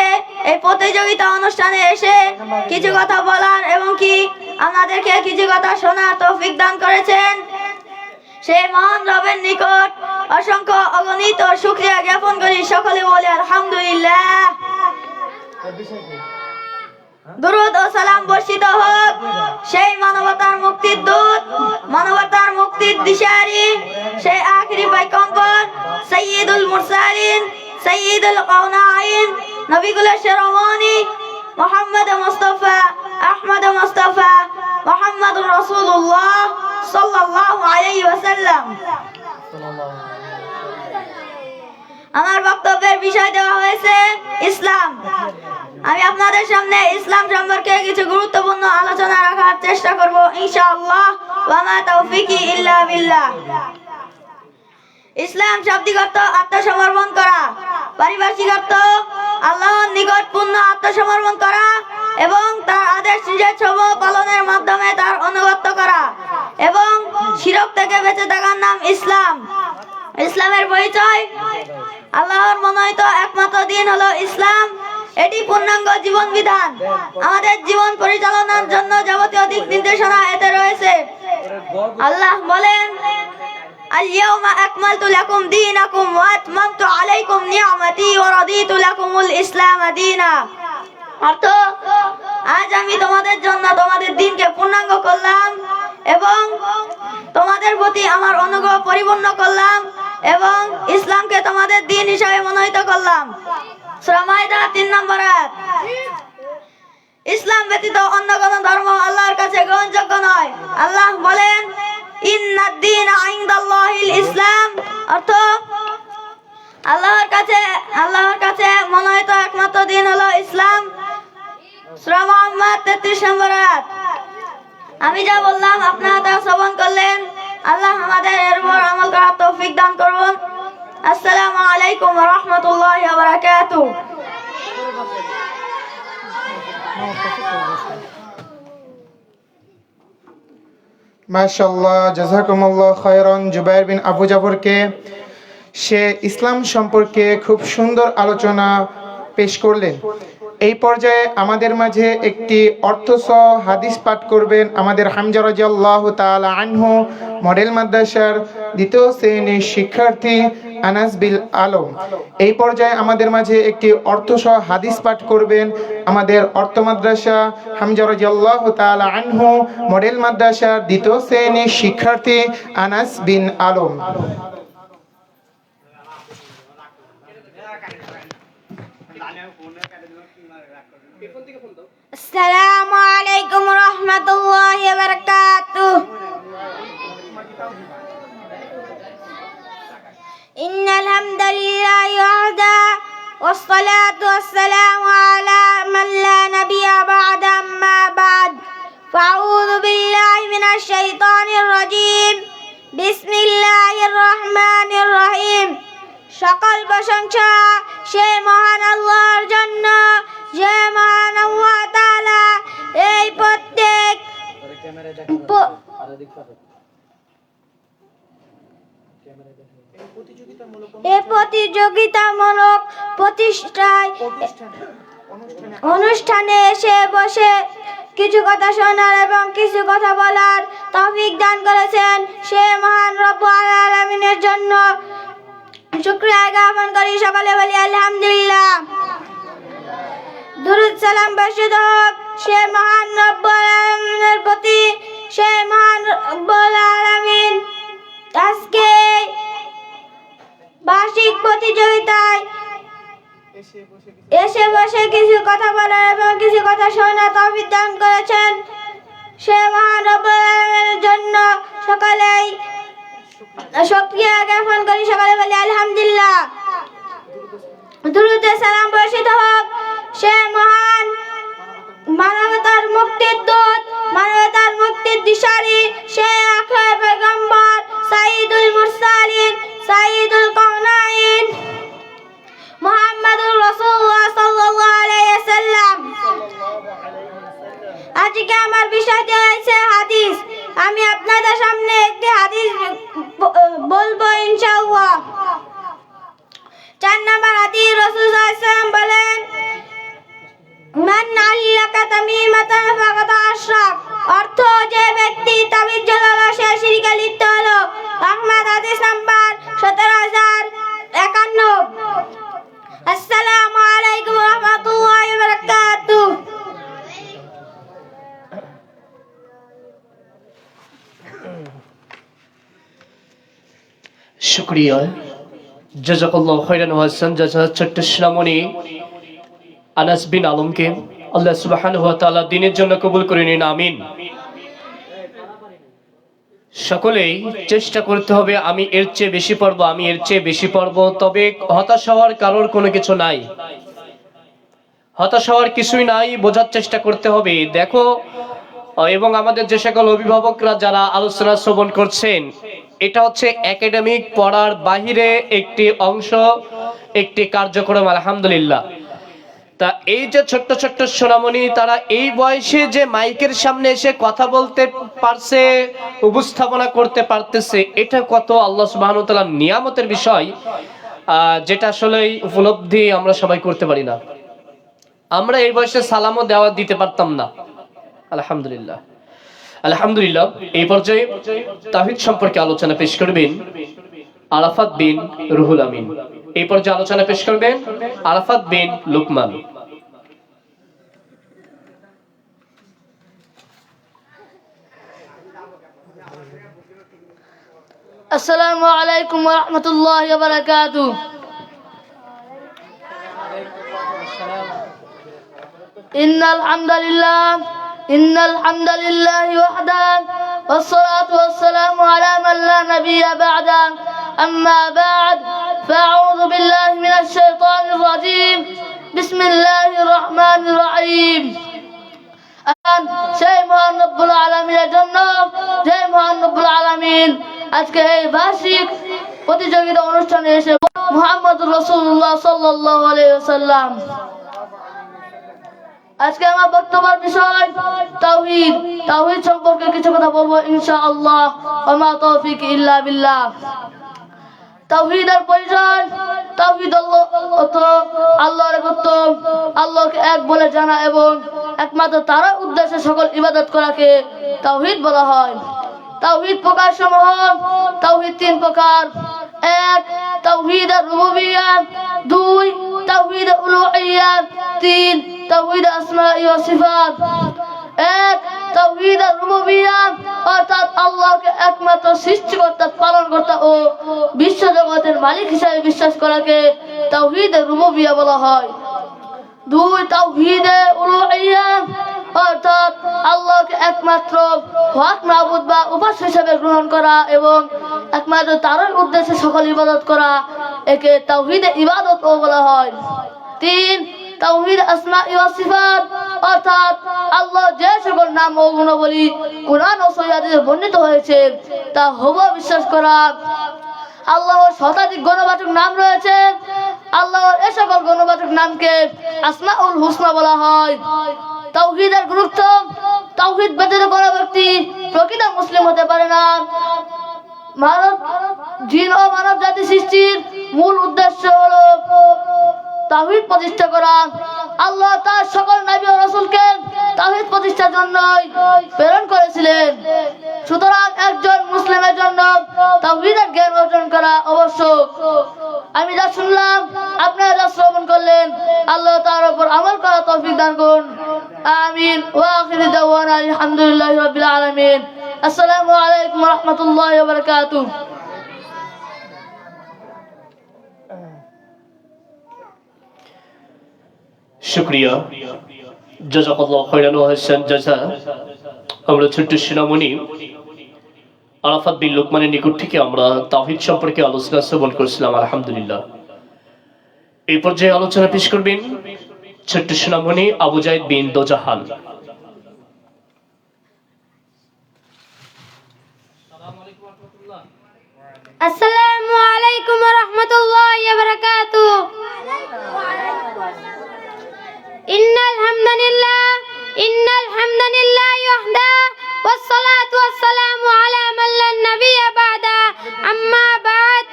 এই প্রতিযোগিতা অনুষ্ঠানে এসে কিছু কথা বলার এবং কি আমাদেরকে কিছু কথা শোনার তৌফিক দান করেছেন। সেই মহান রবের নিকট অসংখ্য অগণিত শুকরিয়া জ্ঞাপন করি। সকলে বলি আলহামদুলিল্লাহ। দুরূদ ও সালাম বর্ষিত হোক সেই মানবতার মুক্তির দূত, মানবতার মুক্তির দিশারি, সেই আখিরি পয়গম্বর সাইয়্যিদুল মুরসালিন, সাইয়্যিদুল কাওনাইন, নবীগুলোর শিরোমণি মুহাম্মদ মুস্তাফা, আহমদ মুস্তাফা, মুহাম্মদুর রাসূলুল্লাহ সাল্লাল্লাহু আলাইহি ওয়াসাল্লাম। আমার বক্তব্যের বিষয় দেওয়া হয়েছে ইসলাম। আমি আপনাদের সামনে ইসলাম সম্পর্কে কিছু গুরুত্বপূর্ণ আলোচনা রাখার চেষ্টা করব ইনশাআল্লাহ। ওয়া মা তাওফীকি ইল্লা বিল্লাহ। ইসলাম শাব্দিক অর্থ আত্মসমর্পণ করা। পারিপার্শ্বিক অর্থ আল্লাহর নিকট পূর্ণ আত্মসমর্পণ করা এবং তার আদেশ নিষেধসমূহ পালনের মাধ্যমে তার অনুগত্য করা এবং শিরক থেকে বেঁচে থাকার নাম ইসলাম। ইসলামের পরিচয়: আল্লাহর মনোনীত একমাত্র দিন হলো ইসলাম। এটি পূর্ণাঙ্গ জীবন বিধান। আমাদের জীবন পরিচালনার জন্য যাবতীয় দিক নির্দেশনা এতে রয়েছে। আল্লাহ বলেন, আল-ইয়াওমা আকমালতু লাকুম দীনাকুম ওয়া আতমামতু আলাইকুম নি'মাতি ওয়া রাদিতু লাকুমুল ইসলাম দীনা। অর্থ, আজ আমি তোমাদের জন্য তোমাদের দিনকে পূর্ণাঙ্গ করলাম এবং তোমাদের প্রতি আমার অনুগ্রহ পরিপূর্ণ করলাম এবং ইসলামকে তোমাদের দিন হিসাবে মনোনীত করলাম। সূরা মাইদা 3 নম্বর আয়াত। ইসলাম ব্যতীত অন্য কোন ধর্ম আল্লাহর কাছে গ্রহণযোগ্য নয়। আল্লাহ বলেন, ইন্নাদ দীনা ইনদাল্লাহিল ইসলাম। অর্থ, আল্লাহর কাছে মনোনীত একমাত্র দিন হলো ইসলাম। সূরা মুহাম্মদ 33 নম্বর আয়াত। আমি যা বললাম আপনারা তা শ্রবণ করলেন। আল্লাহ আমাদের এর উপর আমল করার তৌফিক দান করুন। আসসালামু আলাইকুম ওয়া রাহমাতুল্লাহি ওয়া বারাকাতুহু। মাশাআল্লাহ, জাযাকুমুল্লাহ খায়রান। জুবাইর বিন আবু জাফরকে সে ইসলাম সম্পর্কে খুব সুন্দর আলোচনা পেশ করলেন। এই পর্যায়ে আমাদের মাঝে একটি অর্থসহ হাদিস পাঠ করবেন আমাদের হামজা রাদিয়াল্লাহু তাআলা আনহু, মডেল মাদ্রাসার 2য় শ্রেণীর শিক্ষার্থী আনাস বিন আলম। এই পর্যায়ে আমাদের মাঝে একটি অর্থসহ হাদিস পাঠ করবেন আমাদের অর্থ মাদ্রাসা হামজা রাদিয়াল্লাহু তাআলা আনহু, মডেল মাদ্রাসার 2য় শ্রেণীর শিক্ষার্থী আনাস বিন আলম। আসসালামু আলাইকুম ওয়া রাহমাতুল্লাহি ওয়া বারাকাতুহু। ইন্নাল হামদালিল্লাহি ওয়াহদা ওয়াস সালাতু ওয়াস সালামু আলা মান লা নাবিয়্যা বা'দা, আম্মা বা'দ। ফাআউযু বিল্লাহি মিনাশ শাইতানির রাজীম। বিসমিল্লাহির রহমানির রহিম। সকল প্রশংসা সেই মহান আল্লাহর জন্য, যে মহান আল্লাহ তাআলা এই প্রতিযোগিতামূলক অনুষ্ঠানে এসে বসে কিছু কথা শোনার এবং কিছু কথা বলার তৌফিক দান করেছেন। সে মহান রব্বুল আলামিনের জন্য শুকরিয়া জ্ঞাপন করি। সকলে বলি আলহামদুলিল্লাহ। দুরূদ সালাম বর্ষিত হোক সে মহান রব্বুল আলামিনের প্রতি। সে মহান রব্বুল আলামিন আজকে বার্ষিক প্রতিযোগিতায় এসে বসে কিছু কথা বলার এবং কিছু কথা শোনার তৌফিক দান করেছেন। সে মহান রব্বুল আলামিনের জন্য সকলেই শুকরিয়া জ্ঞাপন করি। সকলে বলি আলহামদুলিল্লাহ। দুরূদ সালাম বর্ষিত হোক সে মহান মানবতার মুক্তির দূত, মানবতার মুক্তির দিশারি, সে আখির পয়গম্বর সাইয়্যিদুল মুরসালিন, সাইয়্যিদুল কাওনাইন মুহাম্মাদুর রাসূলুল্লাহ সাল্লাল্লাহু আলাইহি ওয়াসাল্লাম। আজকে আমার বিষয়টি হচ্ছে হাদিস। আমি আপনাদের সামনে একটি হাদিস বলবো ইনশাআল্লাহ। 4 নম্বর হাদিস, রাসূল সাল্লাল্লাহু আলাইহি ওয়াসাল্লাম বলেন, মান আল্লাকা তামিমাতান ফাকাদ আশরাক। অর্থ, যে ব্যক্তি তাবিজ ঝোলালো সে শিরকে লিপ্ত হলো। আহমদ হাদিস নাম্বার 17051। আসসালামু আলাইকুম ওয়া রাহমাতুল্লাহি ওয়া বারাকাতুহু। শুকরিয়া, জাযাকাল্লাহু খাইরান ওয়া আহসান। ছোট্ট শ্রমণী আনাস বিন আলমকে আল্লাহ সুবহানাহু ওয়া তাআলা দ্বীনের জন্য কবুল করে নিন, আমিন। সকলেই চেষ্টা করতে হবে আমি এর চেয়ে বেশি পড়ব, আমি এর চেয়ে বেশি পড়ব। তবে হতাশ হওয়ার কারোর কোনো কিছু নাই, হতাশ হওয়ার কিছুই নাই, বোঝার চেষ্টা করতে হবে। দেখো, এবং আমাদের যে সকল অভিভাবকরা যারা আলোচনা শ্রবণ করছেন, এটা হচ্ছে একাডেমিক পড়ার বাহিরে একটি অংশ। একটি কার্যক্রম, আলহামদুলিল্লাহ। তা এই যে ছোট্ট ছোট্ট সোনামণি, তারা এই বয়সে যে মাইকের সামনে এসে কথা বলতে পারছে, উপস্থাপনা করতে পারতেছে, এটা কত আল্লাহ সুবহানাহু ওয়া তাআলার নিয়ামতের বিষয়, যেটা আসলে উপলব্ধি আমরা সবাই করতে পারি না। আমরা এই বয়সে সালামও দেওয়া দিতে পারতাম না। আলহামদুলিল্লাহ, আলহামদুলিল্লাহ। এই পর্যায়ে তাওহীদ সম্পর্কে আলোচনা পেশ করবেন আরাফাত বিন রুহুল আমিন। এই পর্যায়ে আলোচনা পেশ করবেন আরাফাত বিন লুকমান। আসসালামু আলাইকুম ওয়া রাহমাতুল্লাহি ওয়া বারাকাতুহু। ইন্নাল হামদালিল্লাহি ওয়াহদাহু ওয়াসসালাতু ওয়াসসালামু আলা মান লা নাবিয়্যা বা'দা, আম্মা বা'দ, ফাআউযু বিল্লাহি মিনাশ শাইতানির রাজীম। বিসমিল্লাহির রহমানির রহিম। সেই মহান রব্বুল আলামিনের জন্য, যে মহান রব্বুল আলামিন আজকে এই বার্ষিক প্রতিযোগিতা অনুষ্ঠানে এসে মুহাম্মদুর রাসূলুল্লাহ সাল্লাল্লাহু আলাইহি ওয়াসাল্লাম। আজকে আমার বক্তব্যের বিষয় তাওহীদ। তাওহীদ সম্পর্কে কিছু কথা বলবো ইনশাআল্লাহ। ওয়া মা তাওফীক ইল্লা বিল্লাহ। তাওহীদের পরিচয়, তাওহীদ আল্লাহর একত্ব, আল্লাহকে এক বলে জানা এবং একমাত্র তার উদ্দেশ্যে সকল ইবাদত করাকে তাওহীদ বলা হয়। তাওহীদ প্রকার সমূহ, তাওহীদ তিন প্রকার। এক, তাওহীদ রুবুবিয়্যা। দুই, তাওহীদ উলুহিয়্যা। তিন, তাওহীদ আসমা ওয়া সিফাত। এক, তাওহীদ রুবুবিয়্যা, অর্থাৎ আল্লাহকে একমাত্র সৃষ্টিকর্তা, পালনকর্তা ও বিশ্বজগতের মালিক হিসেবে বিশ্বাস করাকে তাওহীদ রুবুবিয়্যা বলা হয়। দুই, তাওহীদ উলুহিয়্যা, অর্থাৎ আল্লাহকে একমাত্র হক মাবুদ বা উপাস্য হিসেবে গ্রহণ করা এবং একমাত্র তারই উদ্দেশ্যে সকল ইবাদত করা, একে তাওহীদ ইবাদত ও বলা হয়। তিন, তাওহীদ আসমা ওয়া সিফাত, অর্থাৎ আল্লাহ যে সকল নাম ও গুণাবলী কুরআন ও সহিহ হাদিসে বর্ণিত হয়েছে তা হুবহু বিশ্বাস করা। আল্লাহর শতাধিক গুণবাচক নাম রয়েছে। আল্লাহর এই সকল গুণবাচক নামকে আসমাউল হুসনা বলা হয়। তাওহীদের গুরুত্ব, তাওহীদ ব্যতীত কোনো ব্যক্তি প্রকৃত মুসলিম হতে পারে না। জিন ও মানব জাতি সৃষ্টির মূল উদ্দেশ্য হলো তাওহীদ প্রতিষ্ঠা করা। আল্লাহ তার সকল নবী ও রাসূলকে তাওহীদ প্রতিষ্ঠার জন্যই প্রেরণ করেছিলেন। সুতরাং একজন মুসলিমের জন্য তাওহীদের জ্ঞান অর্জন করা আবশ্যক। আমি যা শুনলাম, আপনারা যা শ্রবণ করলেন, আল্লাহ তার উপর আমল করা তৌফিক দান করুন। আমিন। ওয়া আখিরু দাওয়ানা আলহামদুলিল্লাহি রাব্বিল আলামিন। আসসালামু আলাইকুম ওয়া রাহমাতুল্লাহি ওয়া বারাকাতুহু। শুকরিয়া, জাযাকাল্লাহু খাইরান ওয়া আহসান জাযা। আমরা ছোট্ট সোনামণি আরাফাত বিন লুকমানের নিকট থেকে আমরা তাওহীদ সম্পর্কে আলোচনা শ্রবণ করেছিলাম, আলহামদুলিল্লাহ। এই পর্যায়ে আলোচনা পেশ করবেন ছোট্ট সোনামণি আবু যায়েদ বিন দোজাহান। আসসালামু আলাইকুম ওয়া রাহমাতুল্লাহি ওয়া বারাকাতুহু। ইন্নাল হামদালিল্লাহি ওয়াহদাহু ওয়াসসালাতু ওয়াসসালামু আলা মান লা নাবিয়্যা বা'দা, আম্মা বা'দ,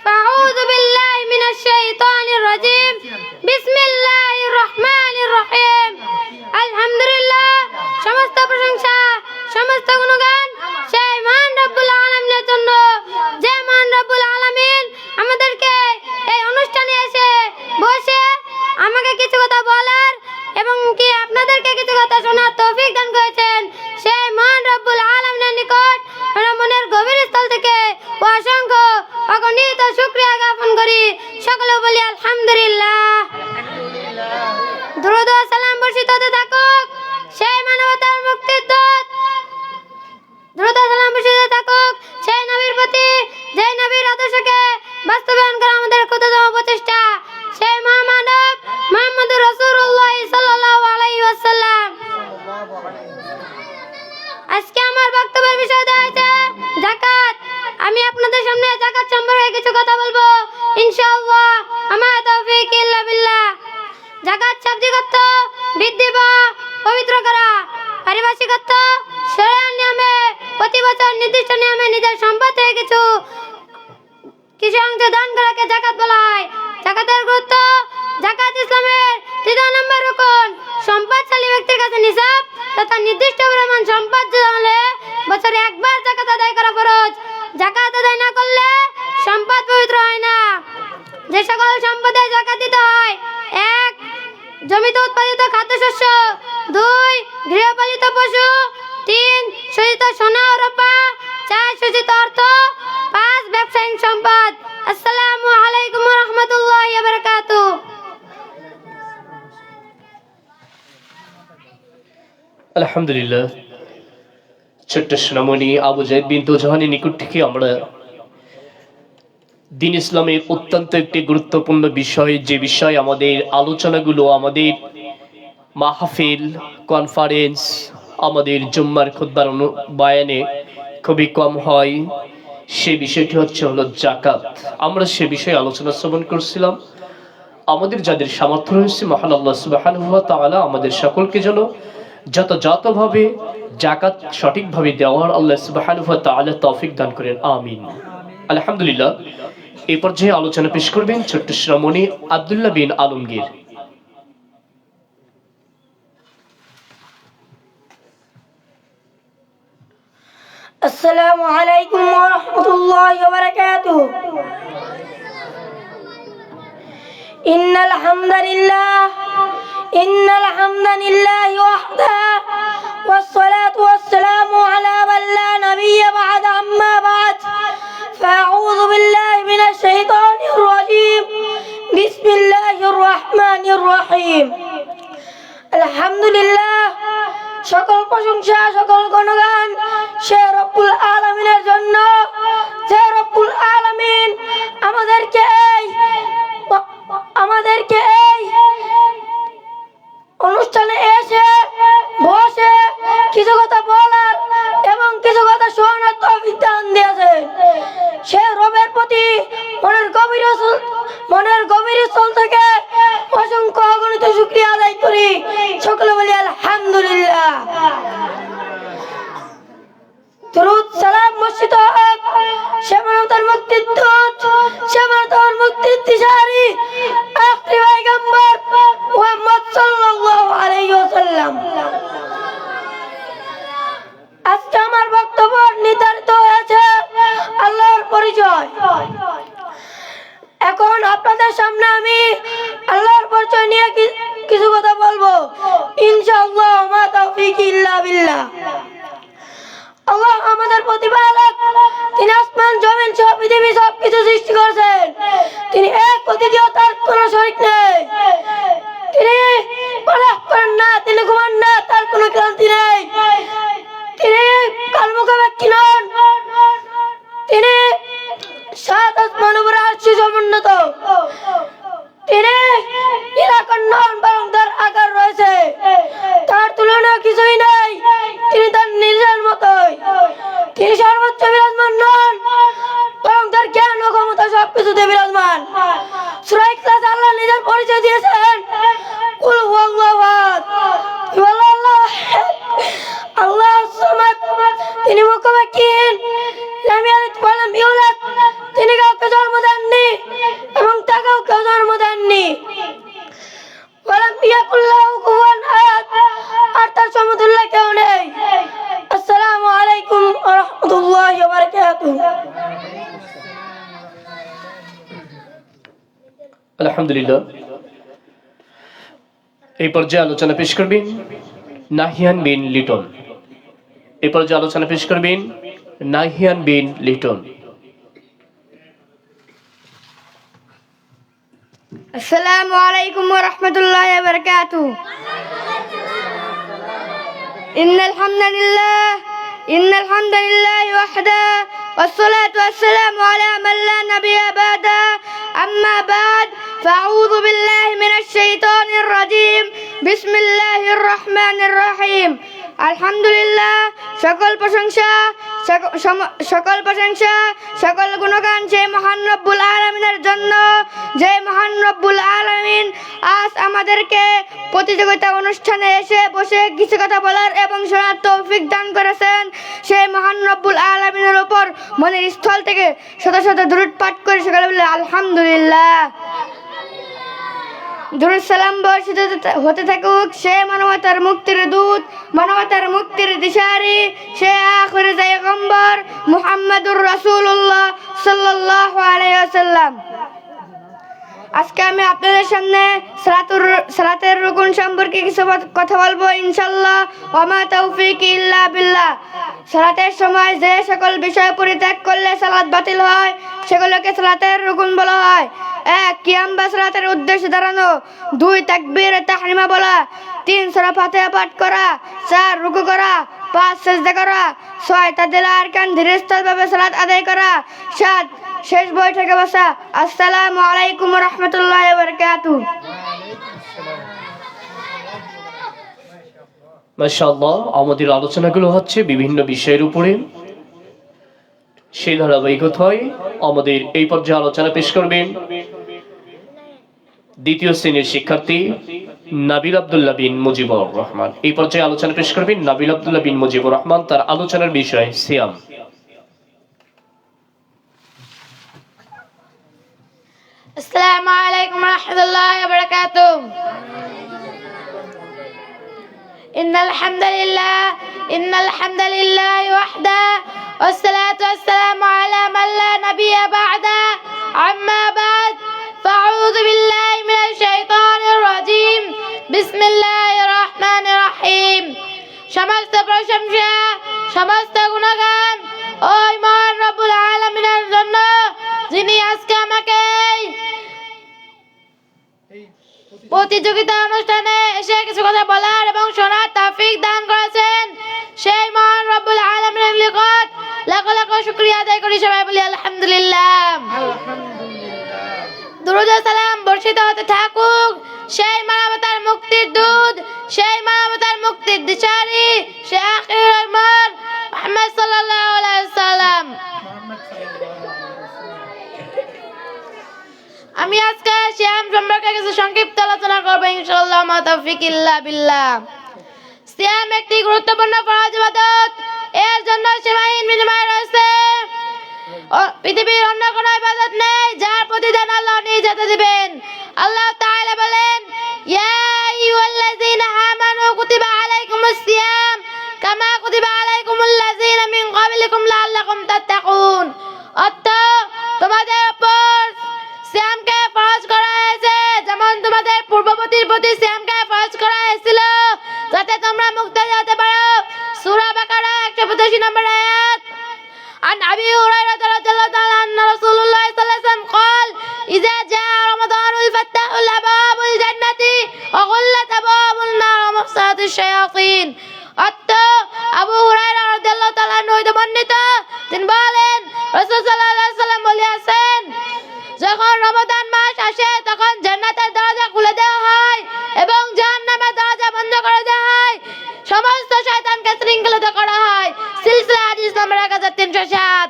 ফাআউযু বিল্লাহি মিনাশ শাইতানির রাজীম। বিসমিল্লাহির রহমানির রহিম। আলহামদুলিল্লাহ, সমস্ত প্রশংসা, সমস্ত গুণগান সেই মহান রব্বুল আলামিনের জন্য, যে মহান রব্বুল আলামিন আমাদেরকে এই অনুষ্ঠানে এসে বসে আমাকে কিছু কথা বলার এবং কি আপনাদেরকে কিছু কথা শোনার তৌফিক দান করেছেন। সেই মহান রব্বুল আলামিনের নিকট আমরা মনের গভীর স্থল থেকে অসংখ্য অগণিত শুকরিয়া জ্ঞাপন করি। সকলে বলি আলহামদুলিল্লাহ। দুরূদ ও সালাম বর্ষিত হতে থাকুক সেই মানবতার মুক্তির দূত, দ্রুত সালাম বর্ষিত থাকুক সেই নবীর প্রতি, যে নবীর আদর্শকে বাস্তবায়ন করা আমাদের ক্ষুদ্রতম প্রচেষ্টা, সেই মহামানব মুহাম্মদুর রাসূলুল্লাহ সাল্লাল্লাহু আলাইহি ওয়াসাল্লাম। কিছু অংশ দান করাকে জাকাত বলা হয়। জাকাতের গুরুত্ব: জাকাত ইসলামের 3 নম্বর রুকন। সম্পদশালী ব্যক্তির কাছে নিসাব তথা নির্দিষ্ট পরিমাণ সম্পদ হলে বছরে একবার জাকাত আদায় করা ফরজ। জাকাত আদায় না করলে সম্পদ পবিত্র হয় না। যে সকল সম্পদে জাকাত দিতে হয়: 1. জমিতে উৎপাদিত খাদ্যশস্য, 2. গৃহপালিত পশু, 3. শোষিত সোনা ও রূপা, 4. শোষিত অর্থ, 5. ব্যবসায়িক সম্পদ। আসসালামু আলাইকুম ওয়া রাহমাতুল্লাহি ওয়া বারাকাতুহু। আলহামদুলিল্লাহ, ছোট্ট সোনামণি আবু জাইদ বিন তুজহানের নিকট থেকে আমরা দিন ইসলামের অত্যন্ত একটি গুরুত্বপূর্ণ বিষয়, যে বিষয় আমাদের আলোচনাগুলো, আমাদের মাহফিল, কনফারেন্স, আমাদের জুম্মার খুতবার বয়ানে খুবই কম হয়, সে বিষয়টি হলো জাকাত। আমরা সে বিষয়ে আলোচনা শ্রবণ করছিলাম। আমাদের যাদের সামর্থ্য রয়েছে, মহান আল্লাহ সুবহানাহু ওয়া তাআলা আমাদের সকলকে যেন যথাযথভাবে জাকাত সঠিকভাবে দেওয়ার আল্লাহ সুবহানাহু ওয়া তাআলা তৌফিক দান করেন, আমিন। আলহামদুলিল্লাহ, এই পর্যায়ে আলোচনা পেশ করবেন ছোট্ট শ্রমণী আব্দুল্লাহ বিন আলমগীর। আসসালামু আলাইকুম ওয়া রাহমাতুল্লাহি ওয়া বারাকাতুহু। ইন্নাল হামদালিল্লাহ ওয়াহদাহু والصلاة والسلام على من لا نبي بعد أما بعد فأعوذ بالله من الشيطان الرجيم بسم الله الرحمن الرحيم الحمد لله সকল প্রশংসা সকল গুণগান সে রব্বুল আলামিনের জন্য, যে রব্বুল আলামিন আমাদেরকে এই অনুষ্ঠানে এসে বসে কিছু কথা বলার এবং কিছু কথা শোনার তৌফিক দান দিয়েছে। সে রবের প্রতি মনের গভীর স্থল থেকে অসংখ্য অগণিত শুকরিয়া আদায় করি। সকলে বলি আলহামদুলিল্লাহ। দরুদ সালাম মসজিদ হক সে মানবতার মুক্তির দূত, সে মানবতার মুক্তির দিশারি আখরি পয়গম্বর মুহাম্মদ সাল্লাল্লাহু আলাইহি ওয়াসাল্লাম। আজকে আমার বক্তব্য নির্ধারিত হয়েছে আল্লাহর পরিচয়। এখন আপনাদের সামনে আমি আল্লাহর পরিচয় নিয়ে কিছু কথা বলবো, ইনশাআল্লাহ। মা তাওফীক ইল্লা বিল্লাহ। আল্লাহ আমাদের প্রতিপালক, তিনি আসমান জমিন সহ পৃথিবী সবকিছু সৃষ্টি করেছেন। তিনি এক, অদ্বিতীয়, তার কোনো শরীক নেই। তিনি পরখ করেন না, তিনি ঘুমান না, তার কোনো ক্লান্তি নেই। তিনি কালমুখে ব্যক্তি নন, তিনি সাত আসমান উপরে আরশে সমুন্নত। তিনি নিরাকার নন, বরং তার আকার রয়েছে, তার তুলনা কিছুই নেই। তিনি তার নিজের মতোই। তিনি সর্বোচ্চ বিরাজমান নন, বরং তার জ্ঞান ও ক্ষমতা সবকিছুতে বিরাজমান। সূরা ইখলাস আল্লাহ নিজের পরিচয় দিয়েছেন, কুল হুয়াল্লাহু আহাদ, আল্লাহুস সামাদ। তিনি মুখাব্বিহীন, লাম ইয়ালিদ ওয়া লাম ইউলাদ, তিনি কাউকে জন্ম দেননি এবং তাকেও কেউ জন্ম দেননি। ওয়ালাম ইয়াকুল লাহু কুফুয়ান আহাদ, আর তার সমতুল্য কেউ নেই। আসসালামু আলাইকুম ওয়া রাহমাতুল্লাহি ওয়া বারাকাতুহু। আলহামদুলিল্লাহ, এই পর্যায়ে আলোচনা পেশ করবেন নাহিয়ান বিন লিটন। এই পর্যায়ে আলোচনা পেশ করবেন নাহিয়ান বিন লিটন। আসসালামু আলাইকুম ওয়া রাহমাতুল্লাহি ওয়া বারাকাতুহু। ইন্নাল হামদালিল্লাহি ওয়াহদাহু والصلاة والسلام على من لا نبي بعده أما بعد فأعوذ بالله من الشيطان الرجيم بسم الله الرحمن الرحيم الحمد لله সকল প্রশংসা সকল প্রশংসা সকল গুণগান সেই মহান রব্বুল আলামিনের জন্য, যে মহান রব্বুল আলামিন আজ আমাদেরকে প্রতিযোগিতা অনুষ্ঠানে এসে বসে কিছু কথা বলার এবং শোনার তৌফিক দান করেছেন। সেই মহান রব্বুল আলামিনের উপর মনের স্থল থেকে শত শত দুরূদ পাঠ করে সকালে বলে আলহামদুলিল্লাহ। দুরূদ সালাম বর্ষিত হতে থাকুক সে মানবতার মুক্তির দূত, মানবতার মুক্তির দিশারি, সে আখির পয়গম্বর মুহাম্মদুর রাসূলুল্লাহ সাল্লাল্লাহু আলাইহি ওয়াসাল্লাম। আজকে আমি আপনাদের সামনে সালাতের রুকুন সম্পর্কে কিছু কথা বলবো ইনশাআল্লাহ। ওয়া মা তাওফীকি ইল্লা বিল্লাহ। সালাতের সময় যে সকল বিষয় পরিত্যাগ করলে সালাত বাতিল হয় সেগুলোকে সালাতের রুকুন বলা হয়। 1 কিয়াম বা সালাতের উদ্দেশ্যে দাঁড়ানো, 2 তাকবীরে তাহরিমা বলা, 3 সূরা ফাতিহা পাঠ করা, 4 রুকু করা, 5 সিজদা করা, 6 তাদবির আরকান ধীরে স্থিরভাবে সালাত আদায় করা, 7 শেষ বৈঠকে বসা। আসসালামু আলাইকুম ওয়া রাহমাতুল্লাহি ওয়া বারাকাতুহু। মাশাআল্লাহ, আমাদের আলোচনাগুলো হচ্ছে বিভিন্ন বিষয়ের উপরে। সেই ধারাবাহিকতায় আমাদের এই পর্যায়ে আলোচনা পেশ করবেন দ্বিতীয় শ্রেণীর শিক্ষার্থী নাবিল আব্দুল্লাহ বিন মুজিবুর রহমান। এই পর্যায়ে আলোচনা পেশ করবেন নাবিল আব্দুল্লাহ বিন মুজিবুর রহমান। তার আলোচনার বিষয় সিয়াম। আসসালামু আলাইকুম ওয়া রাহমাতুল্লাহি ওয়া বারাকাতুহু। ইন্নাল হামদালিল্লাহি ওয়াহদা ওয়াসসালাতু ওয়াসসালামু আলা মান লা নাবিয়্যা বা'দা। আম্মা বা'দ, ফাআউযু বিল্লাহি মিনাশ শাইতানির রাজীম। বিসমিল্লাহির রহমানির রহিম। সমস্ত প্রশংসা, সমস্ত গুণগান ওই মহান রব্বুল আলামিনের জন্য, যিনি আজকে আমাকে প্রতিযোগিতা অনুষ্ঠানে এসে কিছু কথা বলার এবং শোনার তৌফিক দান করেছেন। সেই মহান রব্বুল আলামিনের নিকট লাখ লাখ শুকরিয়া আদায় করি। সবাই বলি আলহামদুলিল্লাহ। দুরূদ ও সালাম বর্ষিত হতে থাকুক সেই মানবতার মুক্তির দূত, সেই মানবতার মুক্তির দিশারি, সে আখির উম্মত মুহাম্মদ সাল্লাল্লাহু আলাইহি ওয়াসাল্লাম। আমি আজকে সিয়াম সম্পর্কে কিছু সংক্ষিপ্ত আলোচনা করবো ইনশাআল্লাহ। মা তাওফীক ইল্লা বিল্লাহ। সিয়াম একটি গুরুত্বপূর্ণ ফরজ ইবাদত। এর জন্য সীমাহীন বিনিময় রয়েছে। পৃথিবীর অন্য কোনো ইবাদত নেই যার প্রতিদান আল্লাহ নিজ হাতে দিবেন। আল্লাহ তাআলা বলেন, ইয়া আইয়ুহাল্লাযীনা আমানু কুতিবা আলাইকুমুস সিয়াম কামা কুতিবা আলাইকুমুল্লাযীনা মিন ক্বাবলিকুম লাআল্লাকুম তাত্তাকুন। অর্থাৎ তোমাদের উপর সিয়ামকে ফরজ করা হয়েছে যেমন তোমাদের পূর্ববর্তীর প্রতি সিয়ামকে ফরজ করা হয়েছিল, যাতে তোমরা মুক্ত হতে পারো। সূরা বাকারা 185 নম্বর আয়াত। عن أبي هريرة رضي الله تعالى عنه رسول الله صلى الله عليه وسلم قال إذا جاء رمضان الفتح الأبواب الجنة وغلت أبواب النار ومحصنات الشياطين। আবু হুরায়রা রাদিয়াল্লাহু তাআলা আনহু হতে বর্ণিত, তিনি বলেন রাসূল সাল্লাল্লাহু আলাইহি ওয়াসাল্লাম বলেছেন, যখন রমাদান মাস আসে তখন জান্নাতের দরজা খুলে দেওয়া হয় এবং জাহান্নামের দরজা বন্ধ করে দেওয়া হয়। সমস্ত শয়তানকে শৃঙ্খলিত করা হয়। সিলসিলা হাদিস নম্বর 1307।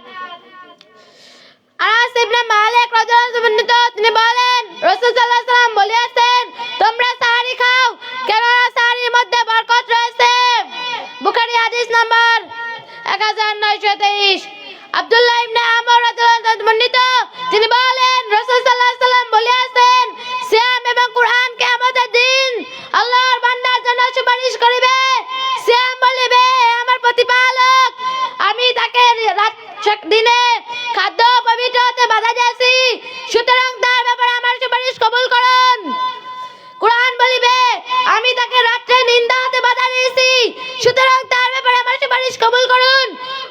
আনাস ইবনে মালিক রাদিয়াল্লাহু আনহু বর্ণিত, তিনি বলেন রাসূল সাল্লাল্লাহু আলাইহি ওয়াসাল্লাম বলেছেন, তোমরা সাহরি খাও কেননা সাহরির মধ্যে বরকত রয়েছে। বুখারী হাদিস নম্বর 1923। আব্দুল্লাহ ইবনে আমর রাদিয়াল্লাহু আনহু বর্ণিত, তিনি বলেন রাসূল সাল্লাল্লাহু আলাইহি ওয়াসাল্লাম বলেছেন, সিয়াম এবং কুরআন কিয়ামতের দিন আল্লাহর বান্দার জন্য সুপারিশ করিবে। সিয়াম বলিবে, আমার প্রতিপালক, আমি তাকে দিনে খাদ্য পবিত্র হতে বাধা দিয়েছি, সুতরাং তার ব্যাপারে আমার সুপারিশ কবুল করুন। কুরআন বলিবে, আমি তাকে রাত্রে নিন্দা হতে বাধা দিয়েছি, সুতরাং তার ব্যাপারে আমার সুপারিশ কবুল করুন।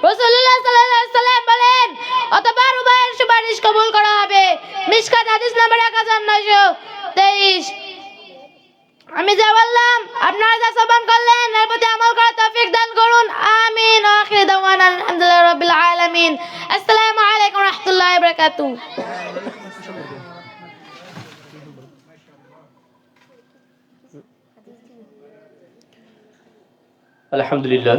রাসূলুল্লাহ সাল্লাল্লাহু আলাইহি ওয়াসাল্লাম বলেন, অতঃপর উভয়ের সুপারিশ কবুল করা হবে। মিশকাত হাদিস নম্বর 1923। আমি যা বললাম আপনারা যা শ্রবণ করলেন এর প্রতি আমল করার তৌফিক দান করুন। আমিন। আখির দাওয়ানা আলহামদুলিল্লাহি রাব্বিল আলামিন। আসসালামু আলাইকুম ওয়া রাহমাতুল্লাহি ওয়া বারাকাতুহু। আলহামদুলিল্লাহ,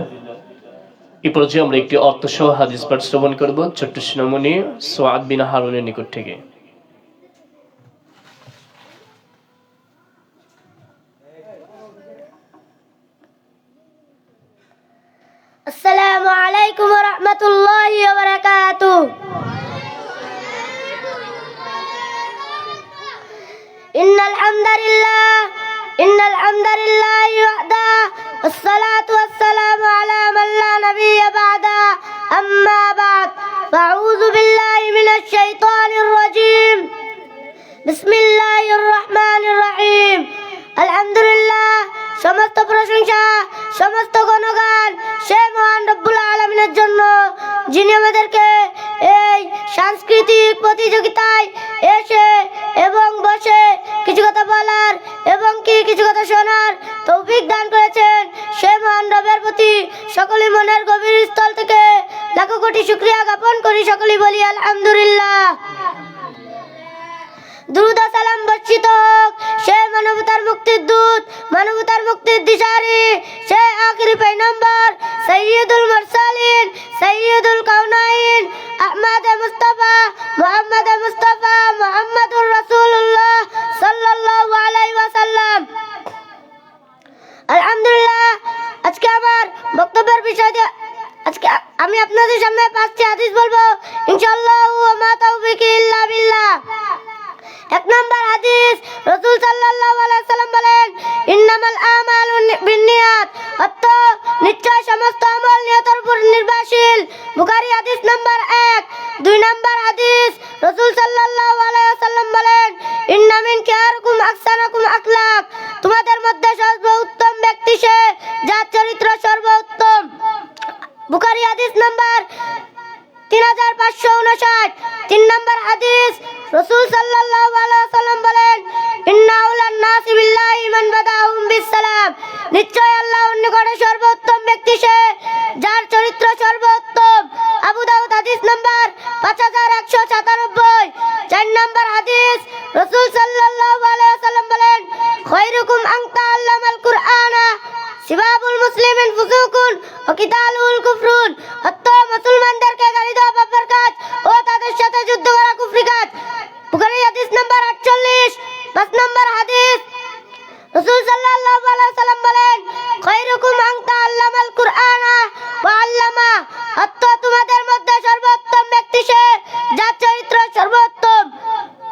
এই পর্যায়ে আমরা একটি অর্থসহ হাদিস পাঠ শ্রবণ করব ছোট্ট সোনামণি সুআদ বিন হারুনের নিকট থেকে। السلام عليكم ورحمة الله وبركاته. إن الحمد لله وحده والصلاة والسلام على من لا نبي بعده أما بعد فأعوذ بالله من الشيطان الرجيم بسم الله الرحمن الرحيم الحمد لله সমস্ত প্রশংসা সমস্ত গুণগান সেই মহান রব্বুল আলামিনের জন্য যিনি আমাদেরকে এই সাংস্কৃতিক প্রতিযোগিতায় এসে এবং বসে কিছু কথা বলার এবং কিছু কথা শোনার তৌফিক দান করেছেন। সেই মহান রবের প্রতি সকলেই মনের গভীর স্থল থেকে লাখো কোটি শুকরিয়া জ্ঞাপন করি। সকলেই বলি আলহামদুলিল্লাহ। দুরূদ ও সালাম বর্ষিত হোক সেই মানবতার মুক্তির দূত, মানবতার মুক্তির দিশারি, সেই আখিরি পয়গম্বর সাইয়্যিদুল মুরসালিন, সাইয়্যিদুল কাউনাইন আহমদ মুস্তাফা মুহাম্মাদুর রাসূলুল্লাহ সাল্লাল্লাহু আলাইহি ওয়াসাল্লাম। আলহামদুলিল্লাহ, আজকে আমার বক্তব্যের বিষয় আজকে আমি আপনাদের সামনে 5টি হাদিস বলবো ইনশাআল্লাহ। ওয়া মা তাওফীকি ইল্লা বিল্লাহ। 1 নম্বর হাদিস, রাসূল সাল্লাল্লাহু আলাইহি সাল্লাম বলেন, ইন্নামাল আমালু বিন্নিয়াত, অর্থ নিশ্চয় সমস্ত আমল নিয়তের উপর নির্ভরশীল। বুখারী হাদিস নাম্বার 1। 2 নম্বর হাদিস, রাসূল সাল্লাল্লাহু আলাইহি সাল্লাম বলেন, ইন্না মিন খিয়ারিকুম আহসানাকুম আখলাক, তোমাদের মধ্যে সর্বোত্তম ব্যক্তি সে যার চরিত্র সর্বোত্তম। বুখারী হাদিস নাম্বার 3559। 3 নম্বর হাদিস, রাসূল সাল্লাল্লাহু আলাইহি সাল্লাম বলেন, ইন্না আউলান নাসি বিল্লাহি মান বাদাহুম বিসসালাম, নিশ্চয় আল্লাহর নিকটে সর্বোত্তম ব্যক্তি সে যার চরিত্র সর্বোত্তম। আবু দাউদ হাদিস নাম্বার 5197। 4 নম্বর হাদিস, রাসূল সাল্লাল্লাহু আলাইহি সাল্লাম বলেন, খায়রুকুম মান তাআল্লামাল কুরআনা, সিবাবুল মুসলিমিন ফুসুকুন ওয়া কিতালুল কুফরুন, অর্থ মুসলমানদেরকে গালি দেওয়া পাপের কাজ ও তাদের সাথে যুদ্ধ করা কুফরি কাজ। বুখারী হাদিস নাম্বার 48। 5 নম্বর হাদিস, রাসূল সাল্লাল্লাহু আলাইহি সাল্লাম বলেন, খায়রুকুম মান তাআল্লামাল কুরআনা ওয়া আল্লামা, অর্থ তোমাদের মধ্যে সর্বোত্তম ব্যক্তি সে যার চরিত্র সর্বোত্তম।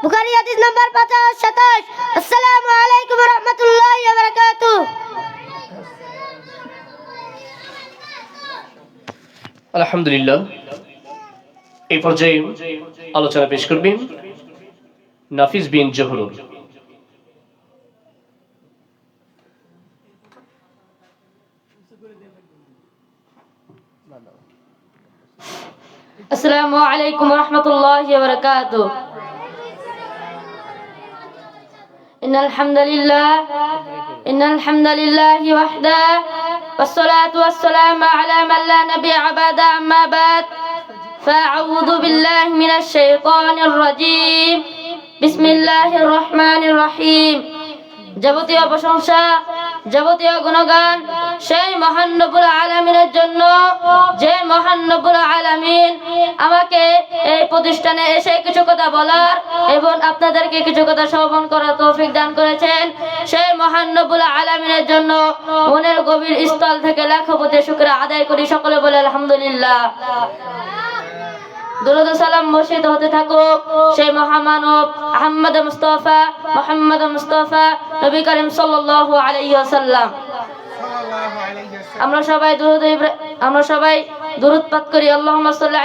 বুখারী হাদিস নাম্বার 27। আসসালামু আলাইকুম ওয়া রাহমাতুল্লাহি ওয়া বারাকাতুহু। আলহামদুলিল্লাহ। এই পর্যায়ে আলোচনা পেশ করবেন নাফিস বিন জহুরুল। আসসালামু আলাইকুম ওয়া রাহমাতুল্লাহি ওয়া বারাকাতুহু। ইন্নাল হামদালিল্লাহি ওয়াহদা والصلاة والسلام على من لا نبي بعد أما بعد فأعوذ بالله من الشيطان الرجيم بسم الله الرحمن الرحيم। যাবতীয় প্রশংসা যাবতীয় গুণগান সেই মহান রব্বুল আলামিনের জন্য, যে মহান রব্বুল আলামিন আমাকে এই প্রতিষ্ঠানে এসে কিছু কথা বলার এবং আপনাদেরকে কিছু কথা শ্রবণ করার তৌফিক দান করেছেন। সেই মহান রব্বুল আলামিনের জন্য মনের গভীর স্থল থেকে লাখো কোটি শুকরিয়া আদায় করি। সকলে বলে আলহামদুলিল্লাহ। দুরূদ ও সালাম বর্ষিত হতে থাকুক সেই মহামানব আহমদ মুস্তাফা মুহাম্মদ মুস্তাফা নবী করিম সাল্লাল্লাহু আলাইহি ওয়াসাল্লাম। আমরা সবাই দুরূদ পাঠ করি। আল্লাহুম্মা সাল্লি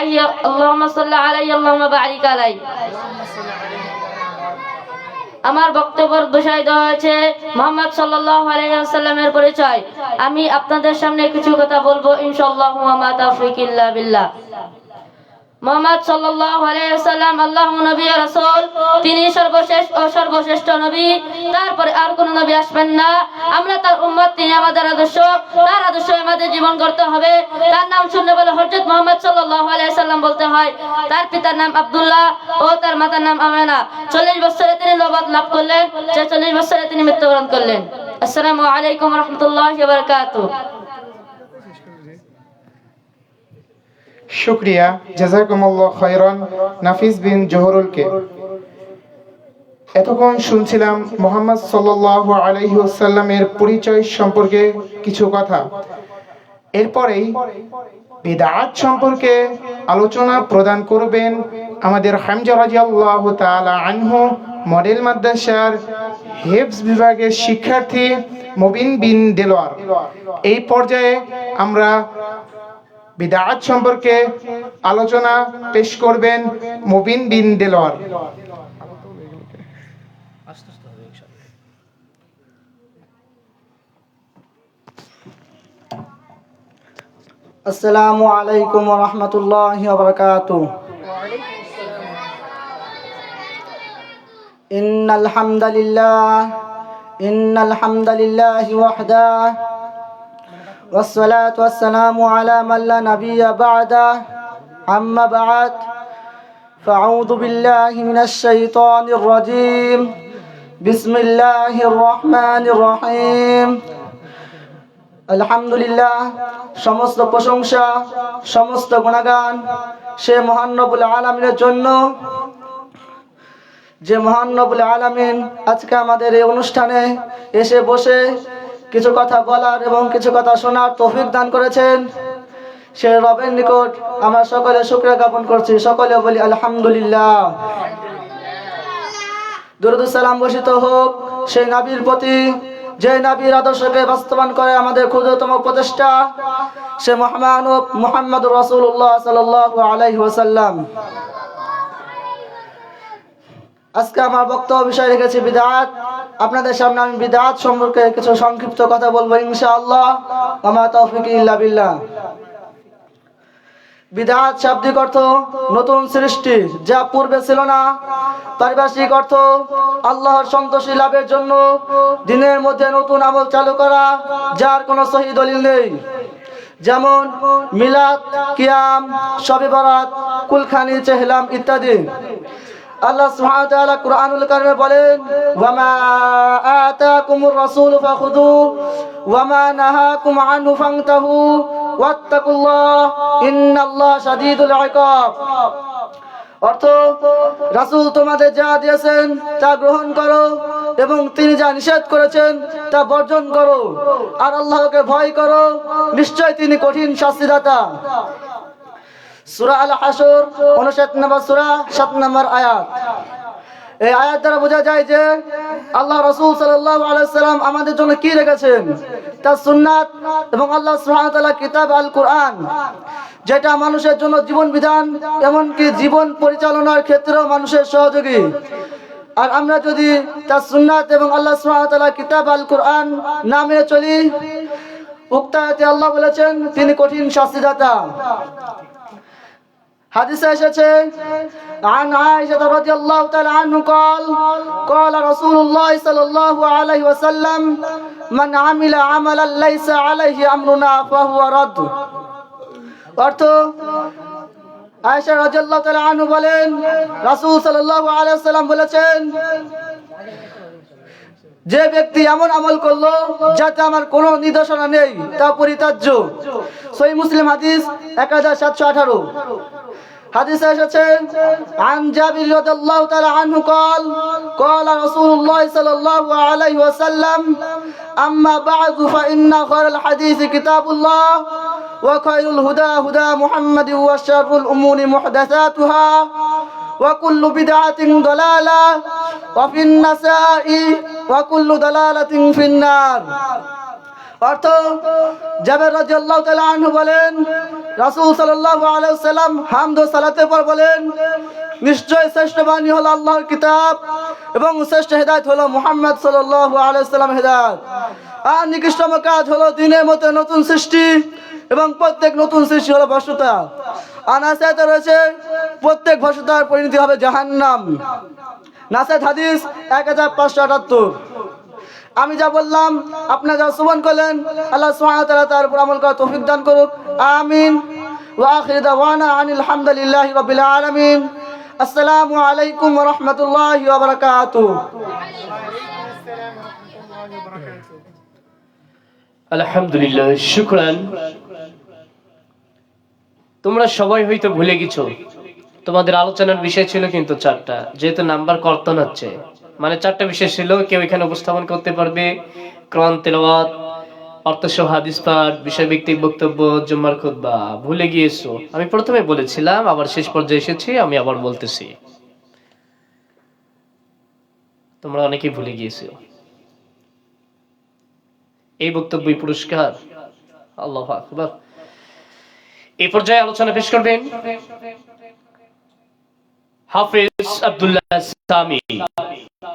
আলাইহি আল্লাহুম্মা বারিক আলাইহি। আমার বক্তব্যের বিষয় দেওয়া হয়েছে মুহাম্মদ সাল্লাল্লাহু আলাইহি ওয়াসাল্লামের পরিচয়। আমি আপনাদের সামনে কিছু কথা বলবো ইনশাআল্লাহ। ওয়া মা তাওফীক ইল্লা বিল্লাহ। মুহাম্মদ সাল্লাল্লাহু আলাইহি ওয়াসাল্লাম আল্লাহর নবী রাসূল, তিনি সর্বশেষ ও সর্বশ্রেষ্ঠ নবী। তারপরে আর কোন নবী আসবেন না। আমরা তার উম্মত, তিনি আমাদের আদর্শ, তার আদর্শে আমাদের জীবন গড়তে হবে। তার নাম শুনলে বলে হযরত মুহাম্মদ সাল্লাল্লাহু আলাইহি ওয়াসাল্লাম বলতে হয়। তার পিতার নাম আব্দুল্লাহ ও তার মাতার নাম আমেনা। 40 বছরে তিনি নবুয়ত লাভ করলেন, 40 বছরে তিনি মৃত্যুবরণ করলেন। আসসালামু আলাইকুম ওয়া রাহমাতুল্লাহি ওয়া বারাকাতুহু। শুকরিয়া জাযাকুমুল্লাহ খায়রান নাফিস বিন জোহরুলকে। এতক্ষণ শুনছিলাম মুহাম্মদ সাল্লাল্লাহু আলাইহি ওয়াসাল্লামের পরিচয় সম্পর্কে কিছু কথা। এরপরেই বিদআত সম্পর্কে আলোচনা প্রদান করবেন আমাদের হামজা রাদিয়াল্লাহু তাআলা আনহু মডেল মাদ্রাসার হিফজ বিভাগের শিক্ষার্থী মুবিন বিন দেলোয়ার। এই পর্যায়ে আমরা বিদআত সম্পর্কে আলোচনা পেশ করবেন মুবিন বিন দেলোয়ার। আস্তে আস্তে হবে ইনশাআল্লাহ। আসসালামু আলাইকুম ওয়া রাহমাতুল্লাহি ওয়া বারাকাতুহু। ইন্নাল হামদালিল্লাহি ওয়াহদাহু ওয়াসসালাতু ওয়াসসালামু আলা মান লা নাবিয়্যা বা'দাহু আম্মা বা'দ ফাআউযু বিল্লাহি মিনাশ শাইতানির রাজীম বিসমিল্লাহির রহমানির রহিম। আলহামদুলিল্লাহ, সমস্ত প্রশংসা সমস্ত গুণগান সে মহান রব্বুল আলামিনের জন্য, যে মহান রব্বুল আলামিন আজকে আমাদের এই অনুষ্ঠানে এসে বসে কিছু কথা বলার এবং কিছু কথা শোনার তৌফিক দান করেছেন। সে রবের নিকট আমরা সকলে শুকরিয়া জ্ঞাপন করছি। সকলে বলি আলহামদুলিল্লাহ। দরুদ ও সালাম বর্ষিত হোক সেই নবীর প্রতি, যে নবীর আদর্শকে বাস্তবায়ন করে আমাদের ক্ষুদ্রতম প্রচেষ্টা, সে মহামানব মুহাম্মদুর রাসূলুল্লাহ সাল্লাল্লাহু আলাইহি ওয়াসাল্লাম। আজকে আমার বক্তব্য বিষয় রেখেছি বিদআত। আপনাদের সামনে আমি বিদআত সম্পর্কে কিছু সংক্ষিপ্ত কথা বলবো ইনশাআল্লাহ। ওয়া মা তাওফীকি ইল্লা বিল্লাহ। বিদআত শাব্দিক অর্থ নতুন সৃষ্টি, যা পূর্বে ছিল না। পারিভাষিক অর্থ আল্লাহর সন্তুষ্টি লাভের জন্য দিনের মধ্যে নতুন আমল চালু করা, যার কোনো সহিহ দলিল নেই, যেমন মিলাদ, কিয়াম, শবে বরাত, কুলখানি, চেহলাম ইত্যাদি। আল্লাহ সুবহানাহু ওয়া তাআলা কুরআনুল কারীমে বলেন, ওয়া মা আতাকুমুর রাসূলু ফাখুযুহু ওয়া মা নাহাকুম আনহু ফান্তাহু ওয়াত্তাকুল্লাহ ইন্নাল্লাহা শাদীদুল ইকাব। অর্থ, রাসূল তোমাদের যা দিয়েছেন তা গ্রহণ করো এবং তিনি যা নিষেধ করেছেন তা বর্জন করো, আর আল্লাহকে ভয় করো, নিশ্চয় তিনি কঠিন শাস্তিদাতা। সূরা আল হাসর 59 নম্বর সূরা 7 নম্বর আয়াত। এই আয়াত দ্বারা বোঝা যায় যে আল্লাহ রাসূল সাল্লাল্লাহু আলাইহি ওয়াসাল্লাম আমাদের জন্য কি রেখেছেন, তার সুন্নাত এবং আল্লাহ সুবহানাহু ওয়া তাআলা কিতাব আল কুরআন, যেটা মানুষের জন্য জীবন বিধান, এমনকি জীবন পরিচালনার ক্ষেত্রেও মানুষের সহযোগী। আর আমরা যদি তার সুন্নাত এবং আল্লাহ সুবহানাহু ওয়া তাআলা কিতাব আল কুরআন না মেনে চলি, উক্ত আয়াতে আল্লাহ বলেছেন তিনি কঠিন শাস্তিদাতা। হাদিসে এসেছে, عن عائشة رضي الله تعالى عنه قال رسول الله صلى الله عليه وسلم من عمل عملا ليس عليه أمرنا فهو رد। অর্থ, আয়েশা রাদিয়াল্লাহু তাআলা আনহু বলেন, রাসূল সাল্লাল্লাহু আলাইহি ওয়াসাল্লাম বলেছেন, যে ব্যক্তি এমন আমল করলো যাতে আমার কোনো নির্দেশনা নেই তা পরিত্যাজ্য। সহিহ মুসলিম হাদিস 1718। হাদিসে এসেছে, عن جابر رضي الله تعالى عنه قال رسول الله صلى الله عليه وسلم أما بعد فإن خير الحديث كتاب الله وخير الهدى هدى محمد وشر الأمور محدثاتها وكل بدعة ضلالة وفي النساء وكل ضلالة في النار। অর্থ, জাবের রাদিয়াল্লাহু তাআলা আনহু বলেন, রাসূল সাল্লাল্লাহু আলাইহি ওয়াসাল্লাম হামদ ও সালাতের পর বলেন, নিশ্চয় শ্রেষ্ঠ বাণী হলো আল্লাহর কিতাব এবং শ্রেষ্ঠ হেদায়েত হলো মুহাম্মদ সাল্লাল্লাহু আলাইহি ওয়াসাল্লামের হেদায়েত। আর নিকৃষ্টতম কাজ হলো দিনের মধ্যে নতুন সৃষ্টি এবং প্রত্যেক নতুন সৃষ্টি হলো ভ্রষ্টতা। আনাসাতে রয়েছে প্রত্যেক ভ্রষ্টতার পরিণতি হবে জাহান্নাম। নাসাত হাদিস 1578। আমি যা বললাম আপনারা যা শ্রবণ করলেন, আল্লাহ সুবহানাহু ওয়া তাআলা তার উপর আমল করার তৌফিক দান করুক, আমিন। ওয়া আখিরু দাওয়ানা আনিল হামদুলিল্লাহি রাব্বিল আলামিন। আসসালামু আলাইকুম ওয়া রাহমাতুল্লাহি ওয়া বারাকাতুহু। আলহামদুলিল্লাহ, শুকরান। তোমরা সবাই হয়তো ভুলে গেছো তোমাদের আলোচনার বিষয় ছিল কিন্তু 4টা, যেহেতু নাম্বার কর্তন হচ্ছে, মানে 4টা বিষয় ছিল। কেউ এখানে উপস্থাপন করতে পারবে কোরআন তেলাওয়াত, অর্থসহ হাদিস পাঠ, বিষয়ভিত্তিক বক্তব্য, জুম্মার খুতবা। ভুলে গিয়েছো, আমি প্রথমে বলেছিলাম, আবার শেষ পর্যায়ে এসেছি, আমি আবার বলতেছি, তোমরা অনেকেই ভুলে গিয়েছো। এই বক্তব্যই পুরস্কার। আল্লাহু আকবার। এই পর্যায়ে আলোচনা পেশ করবেন হাফেজ আব্দুল্লাহ সামি।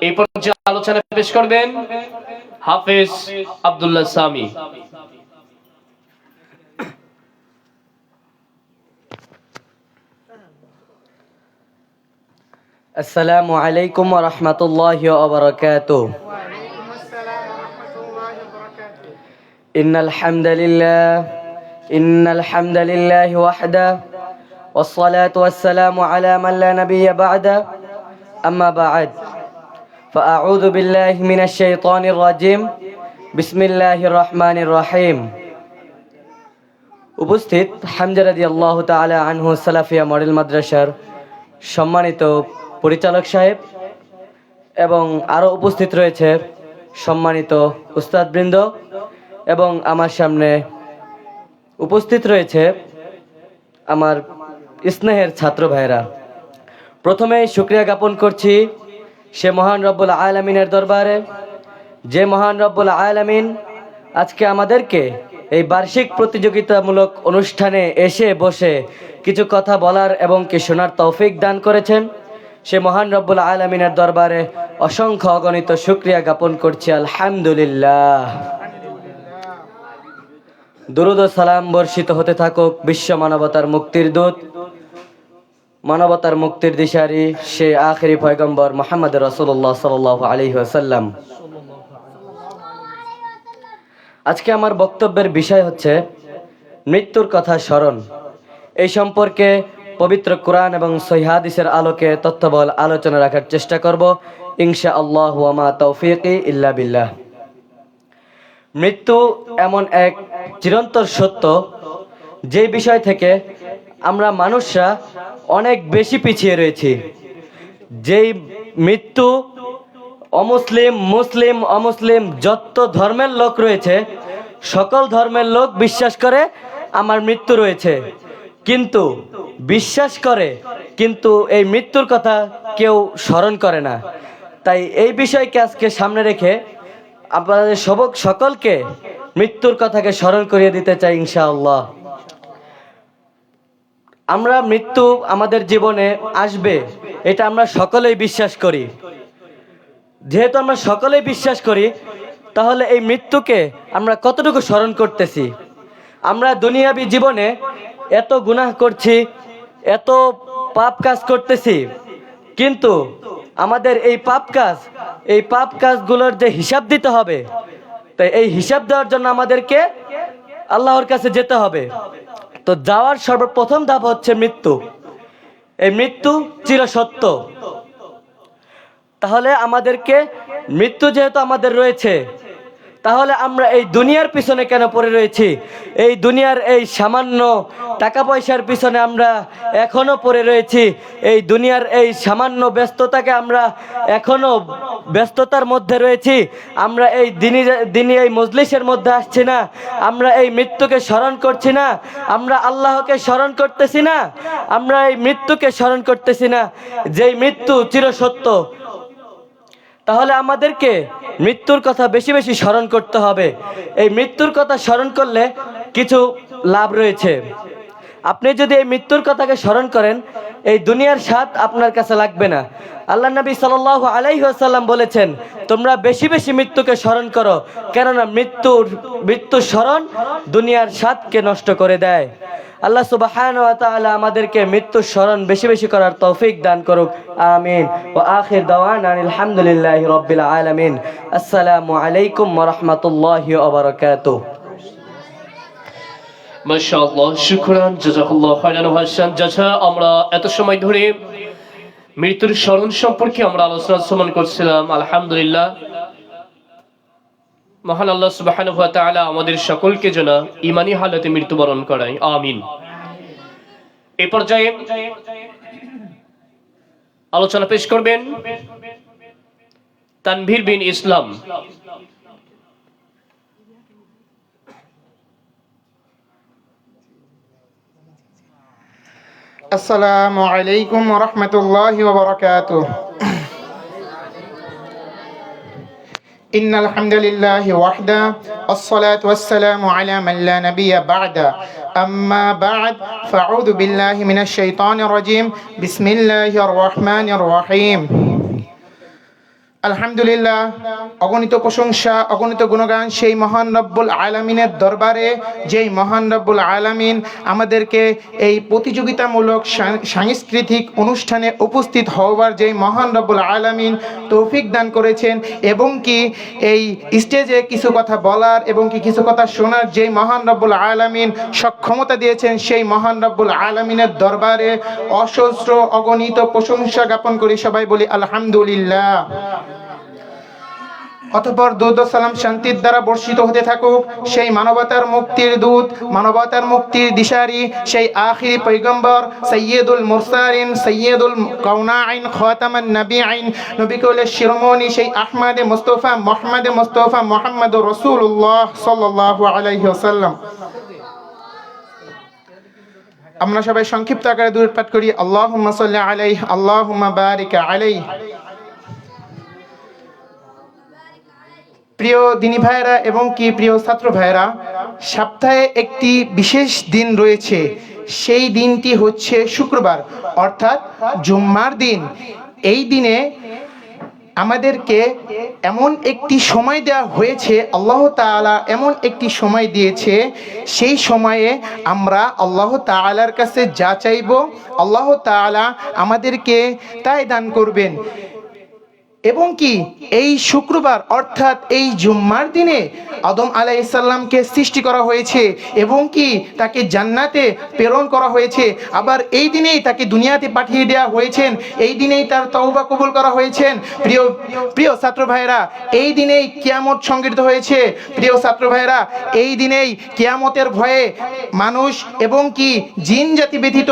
এই পর্যায়ে আলোচনা পেশ করবেন হাফেজ আব্দুল্লাহ সামি। আসসালামু আলাইকুম ওয়া রাহমাতুল্লাহি ওয়া বারাকাতুহু। ইন্নাল হামদালিল্লাহি ওয়াহদাহু والصلاة والسلام على من لا نبي بعده أما بعد فأعوذ بالله من الشيطان الرجيم بسم الله الرحمن الرحيم। উপস্থিত হামজা রাদিয়াল্লাহু তাআলা আনহু সালাফিয়া মডেল মাদ্রাসার সম্মানিত পরিচালক সাহেব এবং আরও উপস্থিত রয়েছে সম্মানিত উস্তাদবৃন্দ এবং আমার সামনে উপস্থিত রয়েছে আমার স্নেহের ছাত্র ভাইরা। প্রথমেই শুকরিয়া জ্ঞাপন করছি সে মহান রব্বুল আলামিনের দরবারে, যে মহান রব্বুল আলামিন আজকে আমাদেরকে এই বার্ষিক প্রতিযোগিতামূলক অনুষ্ঠানে এসে বসে কিছু কথা বলার এবং কি শোনার তৌফিক দান করেছেন। সে মহান রব্বুল আলামিনের দরবারে অসংখ্য অগণিত শুকরিয়া জ্ঞাপন করছি, আলহামদুলিল্লাহ। দুরুদ ও সালাম বর্ষিত হতে থাকুক বিশ্ব মানবতার মুক্তির দূত, মানবতার মুক্তির দিশারি সে আখেরি পয়গম্বর মুহাম্মদ রাসূলুল্লাহ সাল্লাল্লাহু আলাইহি ওয়াসাল্লাম। আজকে আমার বক্তব্যের বিষয় হচ্ছে মৃত্যুর কথা স্মরণ। এই সম্পর্কে পবিত্র কোরআন এবং সহিহ হাদিসের আলোকে তথ্যবল আলোচনা রাখার চেষ্টা করব ইনশাআল্লাহ ওয়া মা তাওফীকি ইল্লা বিল্লাহ। মৃত্যু এমন এক চিরন্তর সত্য, যে বিষয় থেকে আমরা মানুষরা অনেক বেশি পিছিয়ে রয়েছি। যেই মৃত্যু অমুসলিম, মুসলিম, অমুসলিম যত ধর্মের লোক রয়েছে সকল ধর্মের লোক বিশ্বাস করে আমার মৃত্যু রয়েছে, কিন্তু বিশ্বাস করে কিন্তু এই মৃত্যুর কথা কেউ স্মরণ করে না। তাই এই বিষয়কে আজকে সামনে রেখে আপনাদের সকলকে মৃত্যুর কথাকে স্মরণ করিয়ে দিতে চাই ইনশাআল্লাহ। আমরা মৃত্যু আমাদের জীবনে আসবে, এটা আমরা সকলেই বিশ্বাস করি। যেহেতু আমরা সকলেই বিশ্বাস করি, তাহলে এই মৃত্যুকে আমরা কতটুকু স্মরণ করতেছি? আমরা দুনিয়াবী জীবনে এত গুনাহ করছি, এত পাপ কাজ করতেছি, কিন্তু আমাদের এই পাপ কাজগুলোর যে হিসাব দিতে হবে, তাই এই হিসাব দেওয়ার জন্য আমাদেরকে আল্লাহর কাছে যেতে হবে। তো যাওয়ার সর্বপ্রথম ধাপ হচ্ছে মৃত্যু। এই মৃত্যু চিরসত্য। তাহলে আমাদেরকে মৃত্যু যেহেতু আমাদের রয়েছে, তাহলে আমরা এই দুনিয়ার পিছনে কেন পড়ে রয়েছি? এই দুনিয়ার এই সামান্য টাকা পয়সার পিছনে আমরা এখনো পড়ে রয়েছি। এই দুনিয়ার এই সামান্য ব্যস্ততাকে আমরা এখনো ব্যস্ততার মধ্যে রয়েছি। আমরা এই দিনই এই মজলিসের মধ্যে আসছি না, আমরা এই মৃত্যুকে স্মরণ করছি না, আমরা আল্লাহকে স্মরণ করতেছি না, আমরা এই মৃত্যুকে স্মরণ করতেছি না, যেই মৃত্যু চিরসত্য। তাহলে আমাদেরকে মৃত্যুর কথা বেশি বেশি স্মরণ করতে হবে। এই মৃত্যুর কথা স্মরণ করলে কিছু লাভ রয়েছে। আপনি যদি এই মৃত্যুর কথাকে স্মরণ করেন, এই দুনিয়ার স্বাদ আপনার কাছে লাগবে না। আল্লাহ নবী সাল্লাল্লাহু আলাইহি ওয়াসাল্লাম বলেছেন, তোমরা বেশি বেশি মৃত্যুকে স্মরণ করো, কেননা মৃত্যুর স্মরণ দুনিয়ার স্বাদকে নষ্ট করে দেয়। আল্লাহ সুবহানাহু ওয়া তাআলা আমাদেরকে মৃত্যুর স্মরণ বেশি বেশি করার তৌফিক দান করুক, আমিন। ওয়া আখির দাওয়ানা আলহামদুলিল্লাহি রাব্বিল আলামিন। আসসালামু আলাইকুম ওয়া রাহমাতুল্লাহি ওয়া বারাকাতুহু। মাশাআল্লাহ, শুকরান, জাযাকাল্লাহু খাইরান ওয়া আহসান জাযা। আমরা এত সময় ধরে মৃত্যুর স্মরণ সম্পর্কে আমরা আলোচনা শ্রবণ করছিলাম। আলহামদুলিল্লাহ, মহান আল্লাহ সুবহানাহু ওয়া তাআলা আমাদের সকলকে যেন ঈমানী হালতে মৃত্যুবরণ করায়, আমিন। এই পর্যায়ে আলোচনা পেশ করবেন তানভীর বিন ইসলাম। আসসালামু আলাইকুম ওয়া রাহমাতুল্লাহি ওয়া বারাকাতুহু। ইন্নাল হামদালিল্লাহি ওয়াহদা والصلاة والسلام على من لا نبي بعده أما بعد فأعوذ بالله من الشيطان الرجيم بسم الله الرحمن الرحيم আলহামদুলিল্লাহ, অগণিত প্রশংসা অগণিত গুণগান সেই মহান রব্বুল আলামিনের দরবারে, যেই মহান রব্বুল আলামিন আমাদেরকে এই প্রতিযোগিতামূলক সাংস্কৃতিক অনুষ্ঠানে উপস্থিত হওয়ার যেই মহান রব্বুল আলামিন তৌফিক দান করেছেন, এবং কি এই স্টেজে কিছু কথা বলার এবং কি কিছু কথা শোনার যেই মহান রব্বুল আলামিন সক্ষমতা দিয়েছেন, সেই মহান রব্বুল আলামিনের দরবারে অসহস্র অগণিত প্রশংসা জ্ঞাপন করি। সবাই বলি আলহামদুলিল্লাহ। অতঃপর দুরূদ ও সালাম শান্তির দ্বারা বর্ষিত হতে থাকুক সেই মানবতার মুক্তির দূত, মানবতার মুক্তির দিশারি, সেই আখিরি পয়গম্বর সাইয়্যিদুল মুরসালিন, সাইয়্যিদুল কাউনাইন, খাতামান নবিয়্যিন, নবী কুলের শিরোমণি সেই আহমদে মুস্তাফা মুহাম্মদুর রাসূলুল্লাহ সাল্লাল্লাহু আলাইহি ওয়াসাল্লাম। আমরা সবাই সংক্ষিপ্ত আকারে দুরূদ পাঠ করি। আল্লাহুম্মা সাল্লি আলাইহি, আল্লাহুম্মা বারিক আলাইহি। প্রিয় দিনী ভাইরা এবং কি প্রিয় ছাত্র ভাইরা, সপ্তাহে একটি বিশেষ দিন রয়েছে। সেই দিনটি হচ্ছে শুক্রবার, অর্থাৎ জুম্মার দিন। এই দিনে আমাদেরকে এমন একটি সময় দেওয়া হয়েছে, আল্লাহ তাআলা এমন একটি সময় দিয়েছে, সেই সময়ে আমরা আল্লাহ তাআলার কাছে যা চাইব আল্লাহ তাআলা আমাদেরকে তাই দান করবেন। এবং কি এই শুক্রবার অর্থাৎ এই জুম্মার দিনে আদম আলাইহিস সালামকে সৃষ্টি করা হয়েছে এবং কি তাকে জান্নাতে প্রেরণ করা হয়েছে। আবার এই দিনেই তাকে দুনিয়াতে পাঠিয়ে দেওয়া হয়েছেন, এই দিনেই তার তওবা কবুল করা হয়েছেন। প্রিয় ছাত্র ভাইরা, এই দিনেই কিয়ামত সংঘটিত হয়েছে। প্রিয় ছাত্র ভাইরা, এই দিনেই কিয়ামতের ভয়ে মানুষ এবং কি জিন জাতি ব্যতীত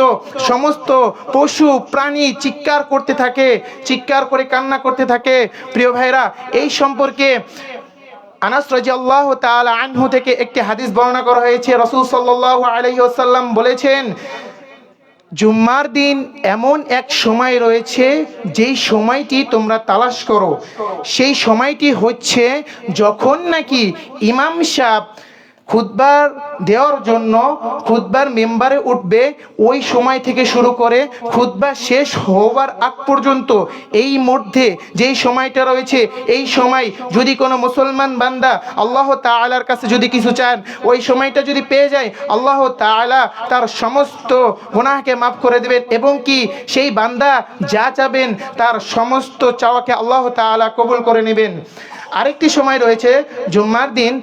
সমস্ত পশু প্রাণী চিৎকার করতে থাকে, চিৎকার করে কান্না করতে থাকে। প্রিয় ভাইরা, এই সম্পর্কে আনাস রাদিয়াল্লাহু তাআলা আনহু থেকে একটি হাদিস বর্ণনা করা হয়েছে। রাসূল সাল্লাল্লাহু আলাইহি ওয়াসাল্লাম বলেছেন, জুম্মার দিন এমন এক সময় রয়েছে যেই সময়টি তোমরা তালাশ করো। সেই সময়টি হচ্ছে যখন নাকি ইমাম সাহেব খুতবার দেওয়ার জন্য খুতবার মেম্বারে উঠবে, ওই সময় থেকে শুরু করে খুতবা শেষ হওয়ার আগ পর্যন্ত এই মধ্যে যেই সময়টা রয়েছে, এই সময় যদি কোনো মুসলমান বান্দা আল্লাহ তাআলার কাছে যদি কিছু চান, ওই সময়টা যদি পেয়ে যায় আল্লাহ তাআলা তার সমস্ত গুনাহকে মাফ করে দেবেন এবং কি সেই বান্দা যা চাবেন তার সমস্ত চাওয়াকে আল্লাহ তাআলা কবুল করে নেবেন। আরেকটি সময় রয়েছে জুম্মার দিন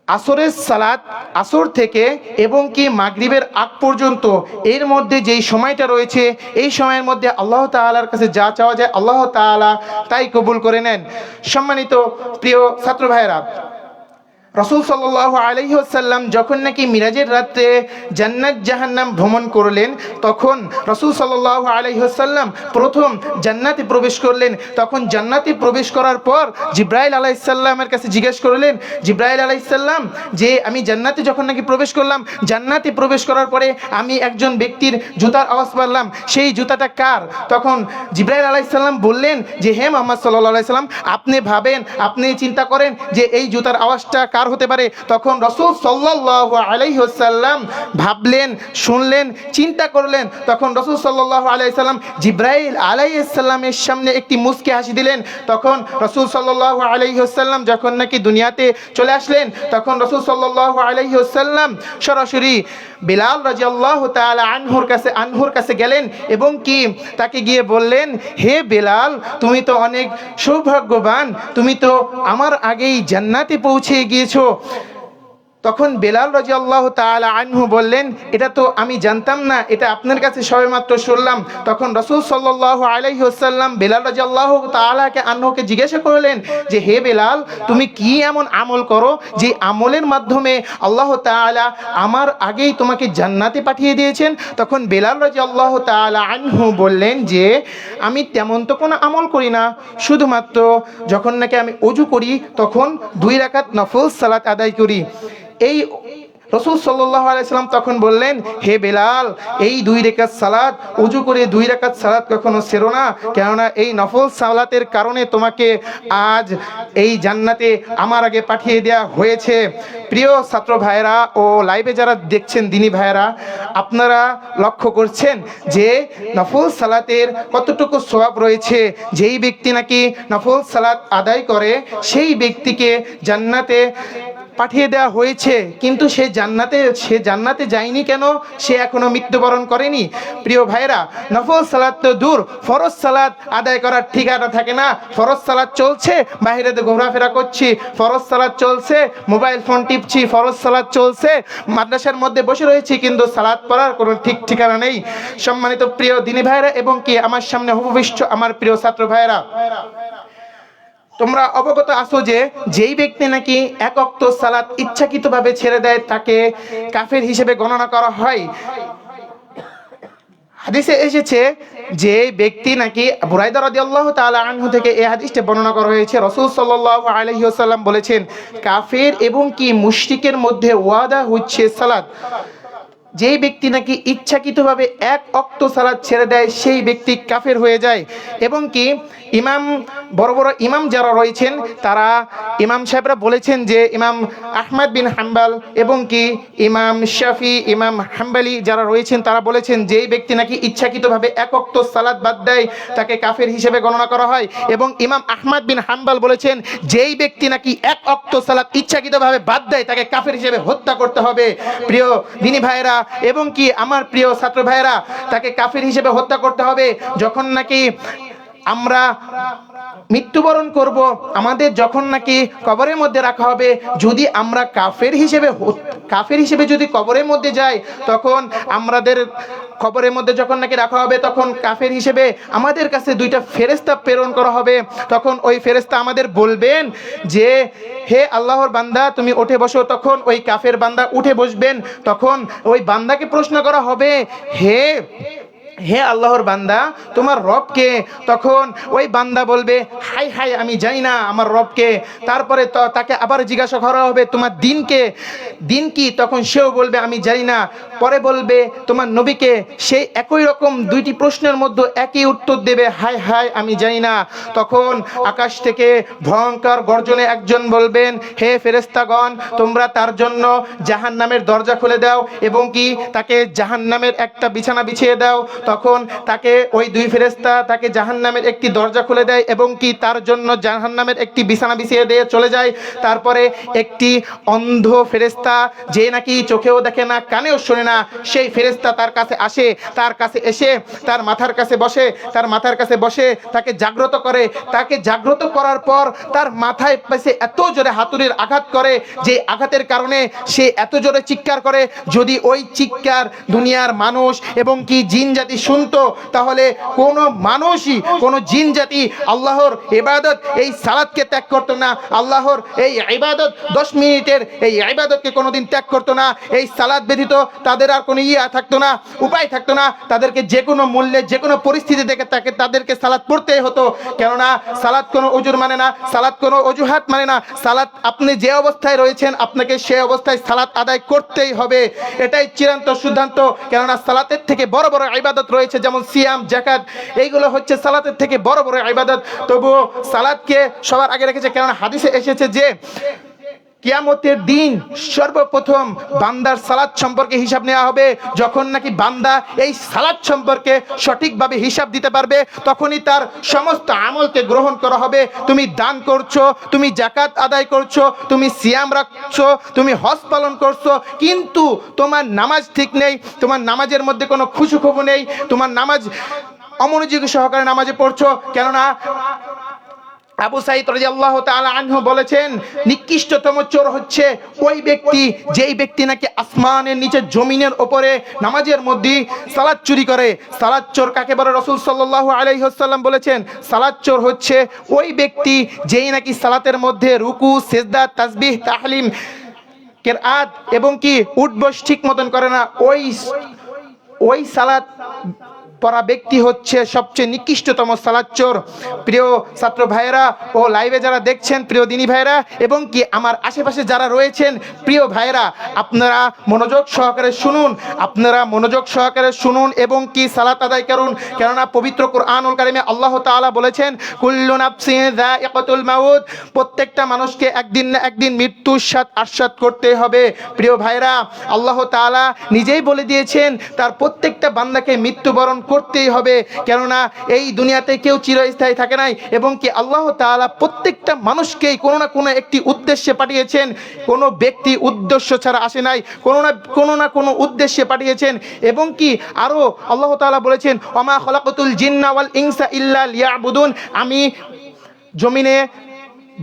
আসরের সালাত, আসর থেকে এবং কি মাগরিবের আগ পর্যন্ত, এর মধ্যে যেই সময়টা রয়েছে এই সময়ের মধ্যে আল্লাহ তাআলার কাছে যা চাওয়া যায় আল্লাহ তাআলা তাই কবুল করে নেন। সম্মানিত প্রিয় ছাত্র ভাইরা, রাসূল সাল্লাল্লাহু আলাইহি ওয়াসাল্লাম যখন নাকি মিরাজের রাতে জান্নাত জাহান্নাম ভ্রমণ করলেন, তখন রাসূল সাল্লাল্লাহু আলাইহি ওয়াসাল্লাম প্রথম জান্নাতে প্রবেশ করলেন। তখন জান্নাতে প্রবেশ করার পর জিবরাইল আলাইহিস সালামের কাছে জিজ্ঞেস করলেন, জিবরাইল আলাইহিস সালাম, যে আমি জান্নাতে যখন নাকি প্রবেশ করলাম, জান্নাতে প্রবেশ করার পরে আমি একজন ব্যক্তির জুতার আওয়াজ পেলাম, সেই জুতাটা কার? তখন জিবরাইল আলাইহিস সালাম বললেন যে হে মুহাম্মদ সাল্লাল্লাহু আলাইহি সাল্লাম, আপনি ভাবেন, আপনি চিন্তা করেন যে এই জুতার আওয়াজটা কার হতে পারে। তখন রাসূল সাল্লাল্লাহু আলাইহি ওয়াসাল্লাম ভাবলেন, শুনলেন, চিন্তা করলেন। তখন রাসূল সাল্লাল্লাহু আলাইহি ওয়াসাল্লাম জিবরাইল আলাইহিস সালামের সামনে একটি মুচকি হাসি দিলেন। তখন রাসূল সাল্লাল্লাহু আলাইহি ওয়াসাল্লাম যখন নাকি দুনিয়াতে চলে আসলেন, তখন রাসূল সাল্লাল্লাহু আলাইহি ওয়াসাল্লাম সরাসরি বিলাল রাদিয়াল্লাহু তাআলা আনহুর কাছে গেলেন এবং কি তাকে গিয়ে বললেন, হে বিলাল, তুমি তো অনেক সৌভাগ্যবান, তুমি তো আমার আগেই জান্নাতে পৌঁছে গিয়েছো। তখন বেলাল রাদিয়াল্লাহু তাআলা আনহু বললেন, এটা তো আমি জানতাম না, এটা আপনার কাছে সবেমাত্র শুনলাম। তখন রাসূল সাল্লাল্লাহু আলাইহি ওয়াসাল্লাম বেলাল রাদিয়াল্লাহু তাআলাকে আনহুকে জিজ্ঞাসা করলেন যে, হে বেলাল, তুমি কি এমন আমল করো যে আমলের মাধ্যমে আল্লাহ তাআলা আমার আগেই তোমাকে জান্নাতে পাঠিয়ে দিয়েছেন? তখন বেলাল রাদিয়াল্লাহু তাআলা আনহু বললেন যে, আমি তেমন তো কোনো আমল করি না, শুধুমাত্র যখন নাকি আমি ওযু করি তখন 2 রাকাত নফল সালাত আদায় করি। এই রাসূল সাল্লাল্লাহু আলাইহি সাল্লাম তখন বললেন, হে বেলাল, এই 2 রাকাত সালাত, ওযু করে 2 রাকাত সালাত কখনো ছেড়ো না, কেননা এই নফল সালাতের কারণে তোমাকে আজ এই জান্নাতে আমার আগে পাঠিয়ে দেওয়া হয়েছে। প্রিয় ছাত্র ভাইরা ও লাইভে যারা দেখছেন দিনী ভাইরা, আপনারা লক্ষ্য করছেন যে নফল সালাতের কতটুকু সওয়াব রয়েছে। যেই ব্যক্তি নাকি নফল সালাত আদায় করে সেই ব্যক্তিকে জান্নাতে পাঠিয়ে দেওয়া হয়েছে, কিন্তু সে জান্নাতে যায়নি কেন? সে এখনো মৃত্যুবরণ করেনি। প্রিয় ভাইরা, নফল সালাত তো দূর, ফরজ সালাত আদায় করার ঠিকানা থাকে না। ফরজ সালাত চলছে, বাইরে ঘোরাফেরা করছি, ফরজ সালাত চলছে, মোবাইল ফোন টিপছি, ফরজ সালাত চলছে, মাদ্রাসার মধ্যে বসে রয়েছি, কিন্তু সালাত পড়ার কোনো ঠিক ঠিকানা নেই। সম্মানিত প্রিয় দিনী ভাইরা এবং কি আমার সামনে উপবিষ্ট আমার প্রিয় ছাত্র ভাইরা, তোমরা অবগত আছো যে যেই ব্যক্তি নাকি 1 ওয়াক্ত সালাত ইচ্ছাকৃতভাবে ছেড়ে দেয় তাকে কাফের হিসেবে গণনা করা হয়। হাদিসে এসেছে যে ব্যক্তি নাকি বুরাইদা রাদিয়াল্লাহু তাআলা আনহু থেকে এই হাদিসটা বর্ণনা করা হয়েছে, রাসূল সাল্লাল্লাহু আলাইহি ওয়াসাল্লাম বলেছেন, কাফের এবং কি মুশরিকের মধ্যে ওয়াদা হচ্ছে সালাত। যেই ব্যক্তি নাকি ইচ্ছাকৃতভাবে 1 ওয়াক্ত সালাত ছেড়ে দেয় সেই ব্যক্তি কাফের হয়ে যায়। এবং কি বড় বড় ইমাম যারা রয়েছেন তারা ইমাম সাহেবরা বলেছেন যে ইমাম আহমদ বিন হাম্বল এবং কি ইমাম শাফি, ইমাম হাম্বলি যারা রয়েছেন তারা বলেছেন যেই ব্যক্তি নাকি ইচ্ছাকৃতভাবে 1 ওয়াক্ত সালাত বাদ দেয় তাকে কাফের হিসেবে গণনা করা হয়। এবং ইমাম আহমদ বিন হাম্বল বলেছেন যেই ব্যক্তি নাকি 1 ওয়াক্ত সালাত ইচ্ছাকৃতভাবে বাদ দেয় তাকে কাফের হিসেবে হত্যা করতে হবে। প্রিয় দিনী ভাইরা এবং কি আমার প্রিয় ছাত্র ভাইরা, তাকে কাফের হিসেবে হত্যা করতে হবে। যখন নাকি আমরা মৃত্যুবরণ করব, আমাদের যখন নাকি কবরের মধ্যে রাখা হবে, যদি আমরা কাফের হিসেবে যদি কবরের মধ্যে যাই, তখন আমাদের কবরের মধ্যে যখন নাকি রাখা হবে তখন কাফের হিসেবে আমাদের কাছে 2টা ফেরেশতা প্রেরণ করা হবে। তখন ওই ফেরেশতা আমাদের বলবেন যে, হে আল্লাহর বান্দা, তুমি উঠে বসো। তখন ওই কাফের বান্দা উঠে বসবেন। তখন ওই বান্দাকে প্রশ্ন করা হবে, হে আল্লাহর বান্দা, তোমার রবকে? তখন ওই বান্দা বলবে, হাই হাই, আমি জানি না আমার রবকে। তারপরে তাকে আবার জিজ্ঞাসা করা হবে, তোমার দিন কি? তখন সেও বলবে, আমি জানি না। পরে বলবে, তোমার নবীকে? সেই একই রকম 2টি প্রশ্নের মধ্যে একই উত্তর দেবে, হাই হাই, আমি জানি না। তখন আকাশ থেকে ভয়ঙ্কর গর্জনে একজন বলবেন, হে ফেরেশতাগণ, তোমরা তার জন্য জাহান্নামের দরজা খুলে দাও এবং কি তাকে জাহান্নামের একটা বিছানা বিছিয়ে দাও। তখন তাকে ওই 2 ফেরেশতা তাকে জাহান্নামের একটি দরজা খুলে দেয় এবং কি তার জন্য জাহান্নামের একটি বিছানা বিছিয়ে দিয়ে চলে যায়। তারপরে একটি অন্ধ ফেরেশতা, যে নাকি চোখেও দেখে না, কানেও শোনে না, সেই ফেরেশতা তার কাছে আসে। তার কাছে এসে তার মাথার কাছে বসে তাকে জাগ্রত করে। তাকে জাগ্রত করার পর তার মাথায় পাশে এত জোরে হাতুড়ির আঘাত করে, যে আঘাতের কারণে সে এত জোরে চিৎকার করে, যদি ওই চিৎকার দুনিয়ার মানুষ এবং কি জিন জাতি শুনতো, তাহলে কোনো মানুষই, কোনো জিন জাতি আল্লাহর ইবাদত, এই সালাতকে ত্যাগ করতো না। আল্লাহর এই ইবাদত 10 মিনিটের এই ইবাদতকে কোনোদিন ত্যাগ করতো না। এই সালাত ব্যতীত তাদের আর কোনো থাকতো না, উপায় থাকতো না। তাদেরকে যে কোনো মূল্যে, যে কোনো পরিস্থিতি থেকে তাদেরকে সালাত পড়তেই হতো। কেননা সালাত কোনো উজুর মানে না, সালাত কোনো অজুহাত মানে না। সালাত আপনি যে অবস্থায় রয়েছেন আপনাকে সে অবস্থায় সালাত আদায় করতেই হবে, এটাই চিরন্ত সিদ্ধান্ত। কেননা সালাতের থেকে বড় বড় ইবাদত রয়েছে, যেমন সিয়াম, যাকাত, এইগুলো হচ্ছে সালাতের থেকে বড় বড় ইবাদত। তবুও সালাতকে সবার আগে রেখেছে, কেননা হাদিসে এসেছে যে কিয়ামতের দিন সর্বপ্রথম বান্দার সালাত সম্পর্কে হিসাব নেওয়া হবে। যখন নাকি বান্দা এই সালাত সম্পর্কে সঠিকভাবে হিসাব দিতে পারবে, তখনই তার সমস্ত আমলকে গ্রহণ করা হবে। তুমি দান করছো, তুমি যাকাত আদায় করছো, তুমি সিয়াম রাখছো, তুমি হজ পালন করছো, কিন্তু তোমার নামাজ ঠিক নেই, তোমার নামাজের মধ্যে কোনো খুশুখবু নেই, তোমার নামাজ অমনোযোগী সহকারে নামাজে পড়ছো। কেননা আবু সাঈদ রাদিয়াল্লাহু তাআলা আনহু বলেছেন, নিকৃষ্টতম চোর হচ্ছে ওই ব্যক্তি যেই ব্যক্তি নাকি আসমানের নিচে জমিনের উপরে নামাজের মধ্যে সালাত চুরি করে। সালাত চোর কাকে বলে? রাসূল সাল্লাল্লাহু আলাইহি ওয়াসাল্লাম বলেছেন, সালাত চোর হচ্ছে ওই ব্যক্তি যেই নাকি সালাতের মধ্যে রুকু, সিজদা, তাসবিহ, তাহলিম, কিরাত এবং কি উঠবস ঠিক মতন করে না। ওই সালাত পড়া ব্যক্তি হচ্ছে সবচেয়ে নিকৃষ্টতম সালাত চোর। প্রিয় ছাত্র ভাইয়েরা ও লাইভে যারা দেখছেন, প্রিয় দিনী ভাইয়েরা এবং কি আমার আশেপাশে যারা রয়েছেন প্রিয় ভাইয়েরা, আপনারা মনোযোগ সহকারে শুনুন এবং কি সালাত আদায় করুন। কেননা পবিত্র কুরআনুল কারীমে আল্লাহ তাআলা বলেছেন, কুল্লু নাফসিন যায়িকাতুল মাউত, প্রত্যেকটা মানুষকে একদিন না একদিন মৃত্যুর স্বাদ আস্বাদ করতে হবে। প্রিয় ভাইয়েরা, আল্লাহ তাআলা নিজেই বলে দিয়েছেন তার প্রত্যেকটা বান্দাকে মৃত্যুবরণ করতেই হবে, কেননা এই দুনিয়াতে কেউ চিরস্থায়ী থাকে নাই এবং কি আল্লাহ তাআলা প্রত্যেকটা মানুষকেই কোনো না কোনো একটি উদ্দেশ্যে পাঠিয়েছেন। কোনো ব্যক্তি উদ্দেশ্য ছাড়া আসে নাই, কোনো না কোনো উদ্দেশ্যে পাঠিয়েছেন। এবং কি আরো আল্লাহ তাআলা বলেছেন, ওমা খলাকাতুল জিন্না ওয়াল ইনসা ইল্লা লিয়াবুদুন, আমি জমিনে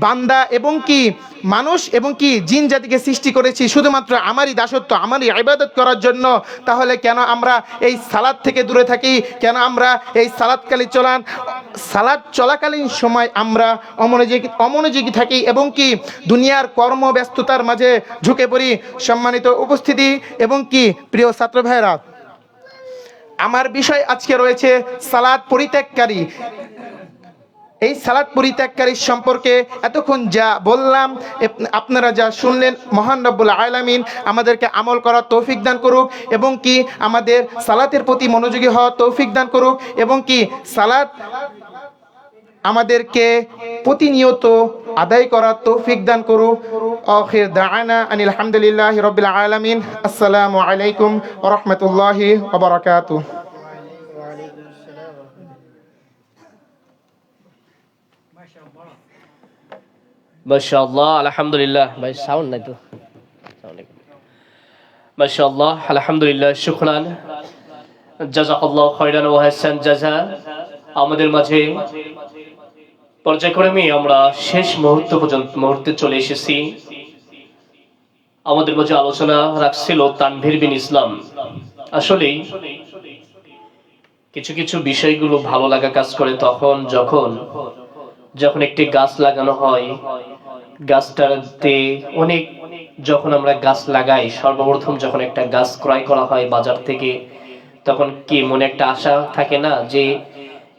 বান্দা এবং কি মানুষ এবং কি জিন জাতিকে সৃষ্টি করেছি শুধুমাত্র আমারই দাসত্ব, আমারই ইবাদত করার জন্য। তাহলে কেন আমরা এই সালাত থেকে দূরে থাকি? কেন আমরা এই সালাত চলাকালীন সময় আমরা অমনোযোগী থাকি এবং কি দুনিয়ার কর্মব্যস্ততার মাঝে ঝুঁকে পড়ি? সম্মানিত উপস্থিতি এবং কি প্রিয় ছাত্র ভাইরা, আমার বিষয় আজকে রয়েছে সালাত পরিত্যাগকারী। এই সালাত পরিত্যাগকারী সম্পর্কে এতক্ষণ যা বললাম, আপনারা যা শুনলেন, মহান রব্বুল আলামিন আমাদেরকে আমল করার তৌফিক দান করুক এবং কি আমাদের সালাতের প্রতি মনোযোগী হওয়ার তৌফিক দান করুক এবং কি সালাত আমাদেরকে প্রতিনিয়ত আদায় করার তৌফিক দান করুক। আখির দাআনা আনিল হামদুলিল্লাহি রাব্বিল আলামিন। আসসালামু আলাইকুম ওয়া রাহমাতুল্লাহি ওয়া বারাকাতুহু। মাশাআল্লাহ, আলহামদুলিল্লাহ। ভাই সাউন্ড নাই তো। মাশাআল্লাহ, আলহামদুলিল্লাহ, শুকরান, জাযাকাল্লাহু খায়রান ওয়া হাসান জাযা। আমাদের মাঝে পর্যায়ক্রমে আমরা শেষ মুহূর্তে চলে এসেছি। আমাদের মাঝে আলোচনা রাখছিল তানভীর বিন ইসলাম। আসলে কিছু কিছু বিষয়গুলো ভালো লাগা কাজ করে তখন যখন একটি গাছ লাগানো হয়, গাছটাতে যখন আমরা গাছ লাগাই, সর্বপ্রথম যখন একটা গাছ ক্রয় করা হয় বাজার থেকে, তখন কি মনে একটা আশা থাকে না যে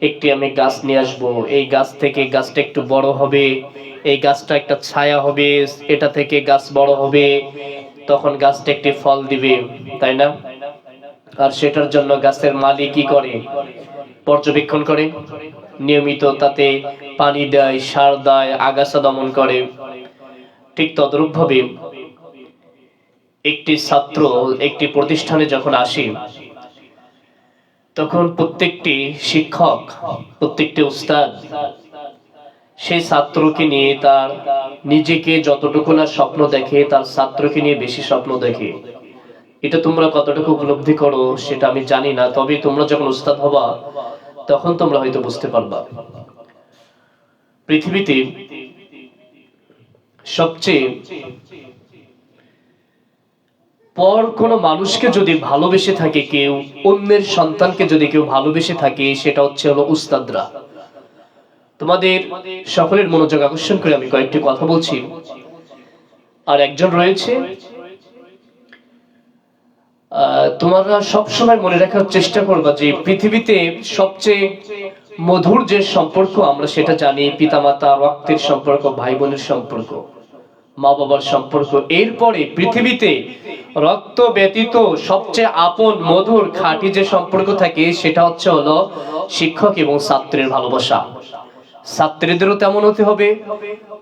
একটি আমি গাছ নিয়ে আসবো, এই গাছ থেকে গাছটা একটু বড় হবে, এই গাছটা একটা ছায়া হবে, এটা থেকে গাছ বড় হবে, তখন গাছটা একটি ফল দিবে, তাই না? আর সেটার জন্য গাছের মালিক কি করে? পর্যবেক্ষণ করে, নিয়মিত তাতে পানি দেয়, সার দেয়, আগাছা দমন করে। ঠিক তদ্রূপ ভাবে একটি ছাত্র একটি প্রতিষ্ঠানে যখন আসে, তখন প্রত্যেকটি শিক্ষক, প্রত্যেকটি উস্তাদ সেই ছাত্রকে নিয়ে তার নিজেকে যতটুকু না স্বপ্ন দেখে, তার ছাত্রকে নিয়ে বেশি স্বপ্ন দেখে। এটা তোমরা কতটুকু উপলব্ধি করো সেটা আমি জানি না, তবে তোমরা যখন উস্তাদ হবা তখন তোমরা হয়তো বুঝতে পারবা। পৃথিবীতে সবচেয়ে পর কোনো মানুষকে যদি ভালোবেসে থাকে কেউ, অন্যের সন্তানকে যদি কেউ ভালোবেসে থাকে, সেটা হলো উস্তাদরা। তোমাদের সকলের মনোযোগ আকর্ষণ করে আমি কয়েকটি কথা বলছি। আর একজন রয়েছে, তোমরা সবসময় মনে রাখার চেষ্টা করবা যে পৃথিবীতে সবচেয়ে মধুর যে সম্পর্ক আমরা সেটা জানি, পিতামাতা, রক্তের সম্পর্ক, ভাই বোনের সম্পর্ক, মা বাবার সম্পর্ক। এরপরে পৃথিবীতে রক্ত ব্যতীত সবচেয়ে আপন, মধুর, খাঁটি যে সম্পর্ক থাকে সেটা হলো শিক্ষক এবং ছাত্রের ভালোবাসা। ছাত্রীদেরও তেমন হতে হবে,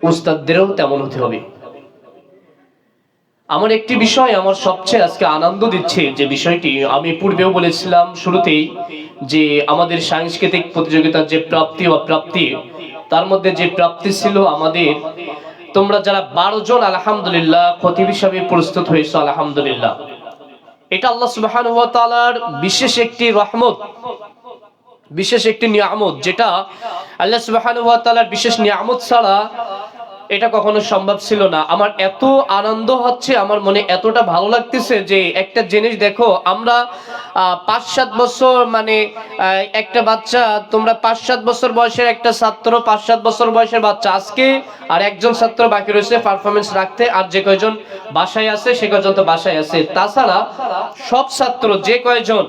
উস্তাদদেরও তেমন হতে হবে। আমার একটি বিষয় আমার সবচেয়ে আজকে আনন্দ দিচ্ছে, যে বিষয়টি আমি পূর্বেও বলেছিলাম শুরুতেই, যে আমাদের সাংস্কৃতিক প্রতিযোগিতার যে প্রাপ্তি অপ্রাপ্তি, তার মধ্যে যে প্রাপ্তি ছিল আমাদের, তোমরা যারা 12 জন আলহামদুলিল্লাহ খতিব হিসাবে প্রস্তুত হয়েছো, আলহামদুলিল্লাহ। এটা আল্লাহ সুবহানাহু ওয়া তাআলার বিশেষ একটি রহমত বিশেষ একটি নিয়ামত, যেটা আল্লাহ সুবহানাহু ওয়া তাআলার বিশেষ নিয়ামত ছাড়া এটা কখনো সম্ভব ছিল না। আমার এত আনন্দ হচ্ছে, আমার মনে এতটা ভালো লাগতেছে যে একটা জিনিস দেখো, আমরা 5-7 বছর মানে একটা বাচ্চা, তোমরা 5-7 বছর বয়সের একটা ছাত্র, 5-7 বছর বয়সের বাচ্চা আজকে, আর একজন ছাত্র বাকি রয়েছে পারফরমেন্স রাখতে, আর যে কয়জন বাসায় আছে সে কয়জন তো বাসায় আছে। তাছাড়া সব ছাত্র যে কয়জন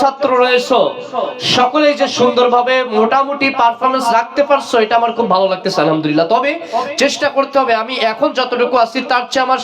ছাত্র রয়েছে সকলেই যে সুন্দরভাবে মোটামুটি পারফরমেন্স রাখতে পারছো, এটা আমার খুব ভালো লাগতেছে আলহামদুলিল্লাহ। তবে চেষ্টা করতে হবে, আমি এখন যতটুকু আছি তার চেয়ে আমার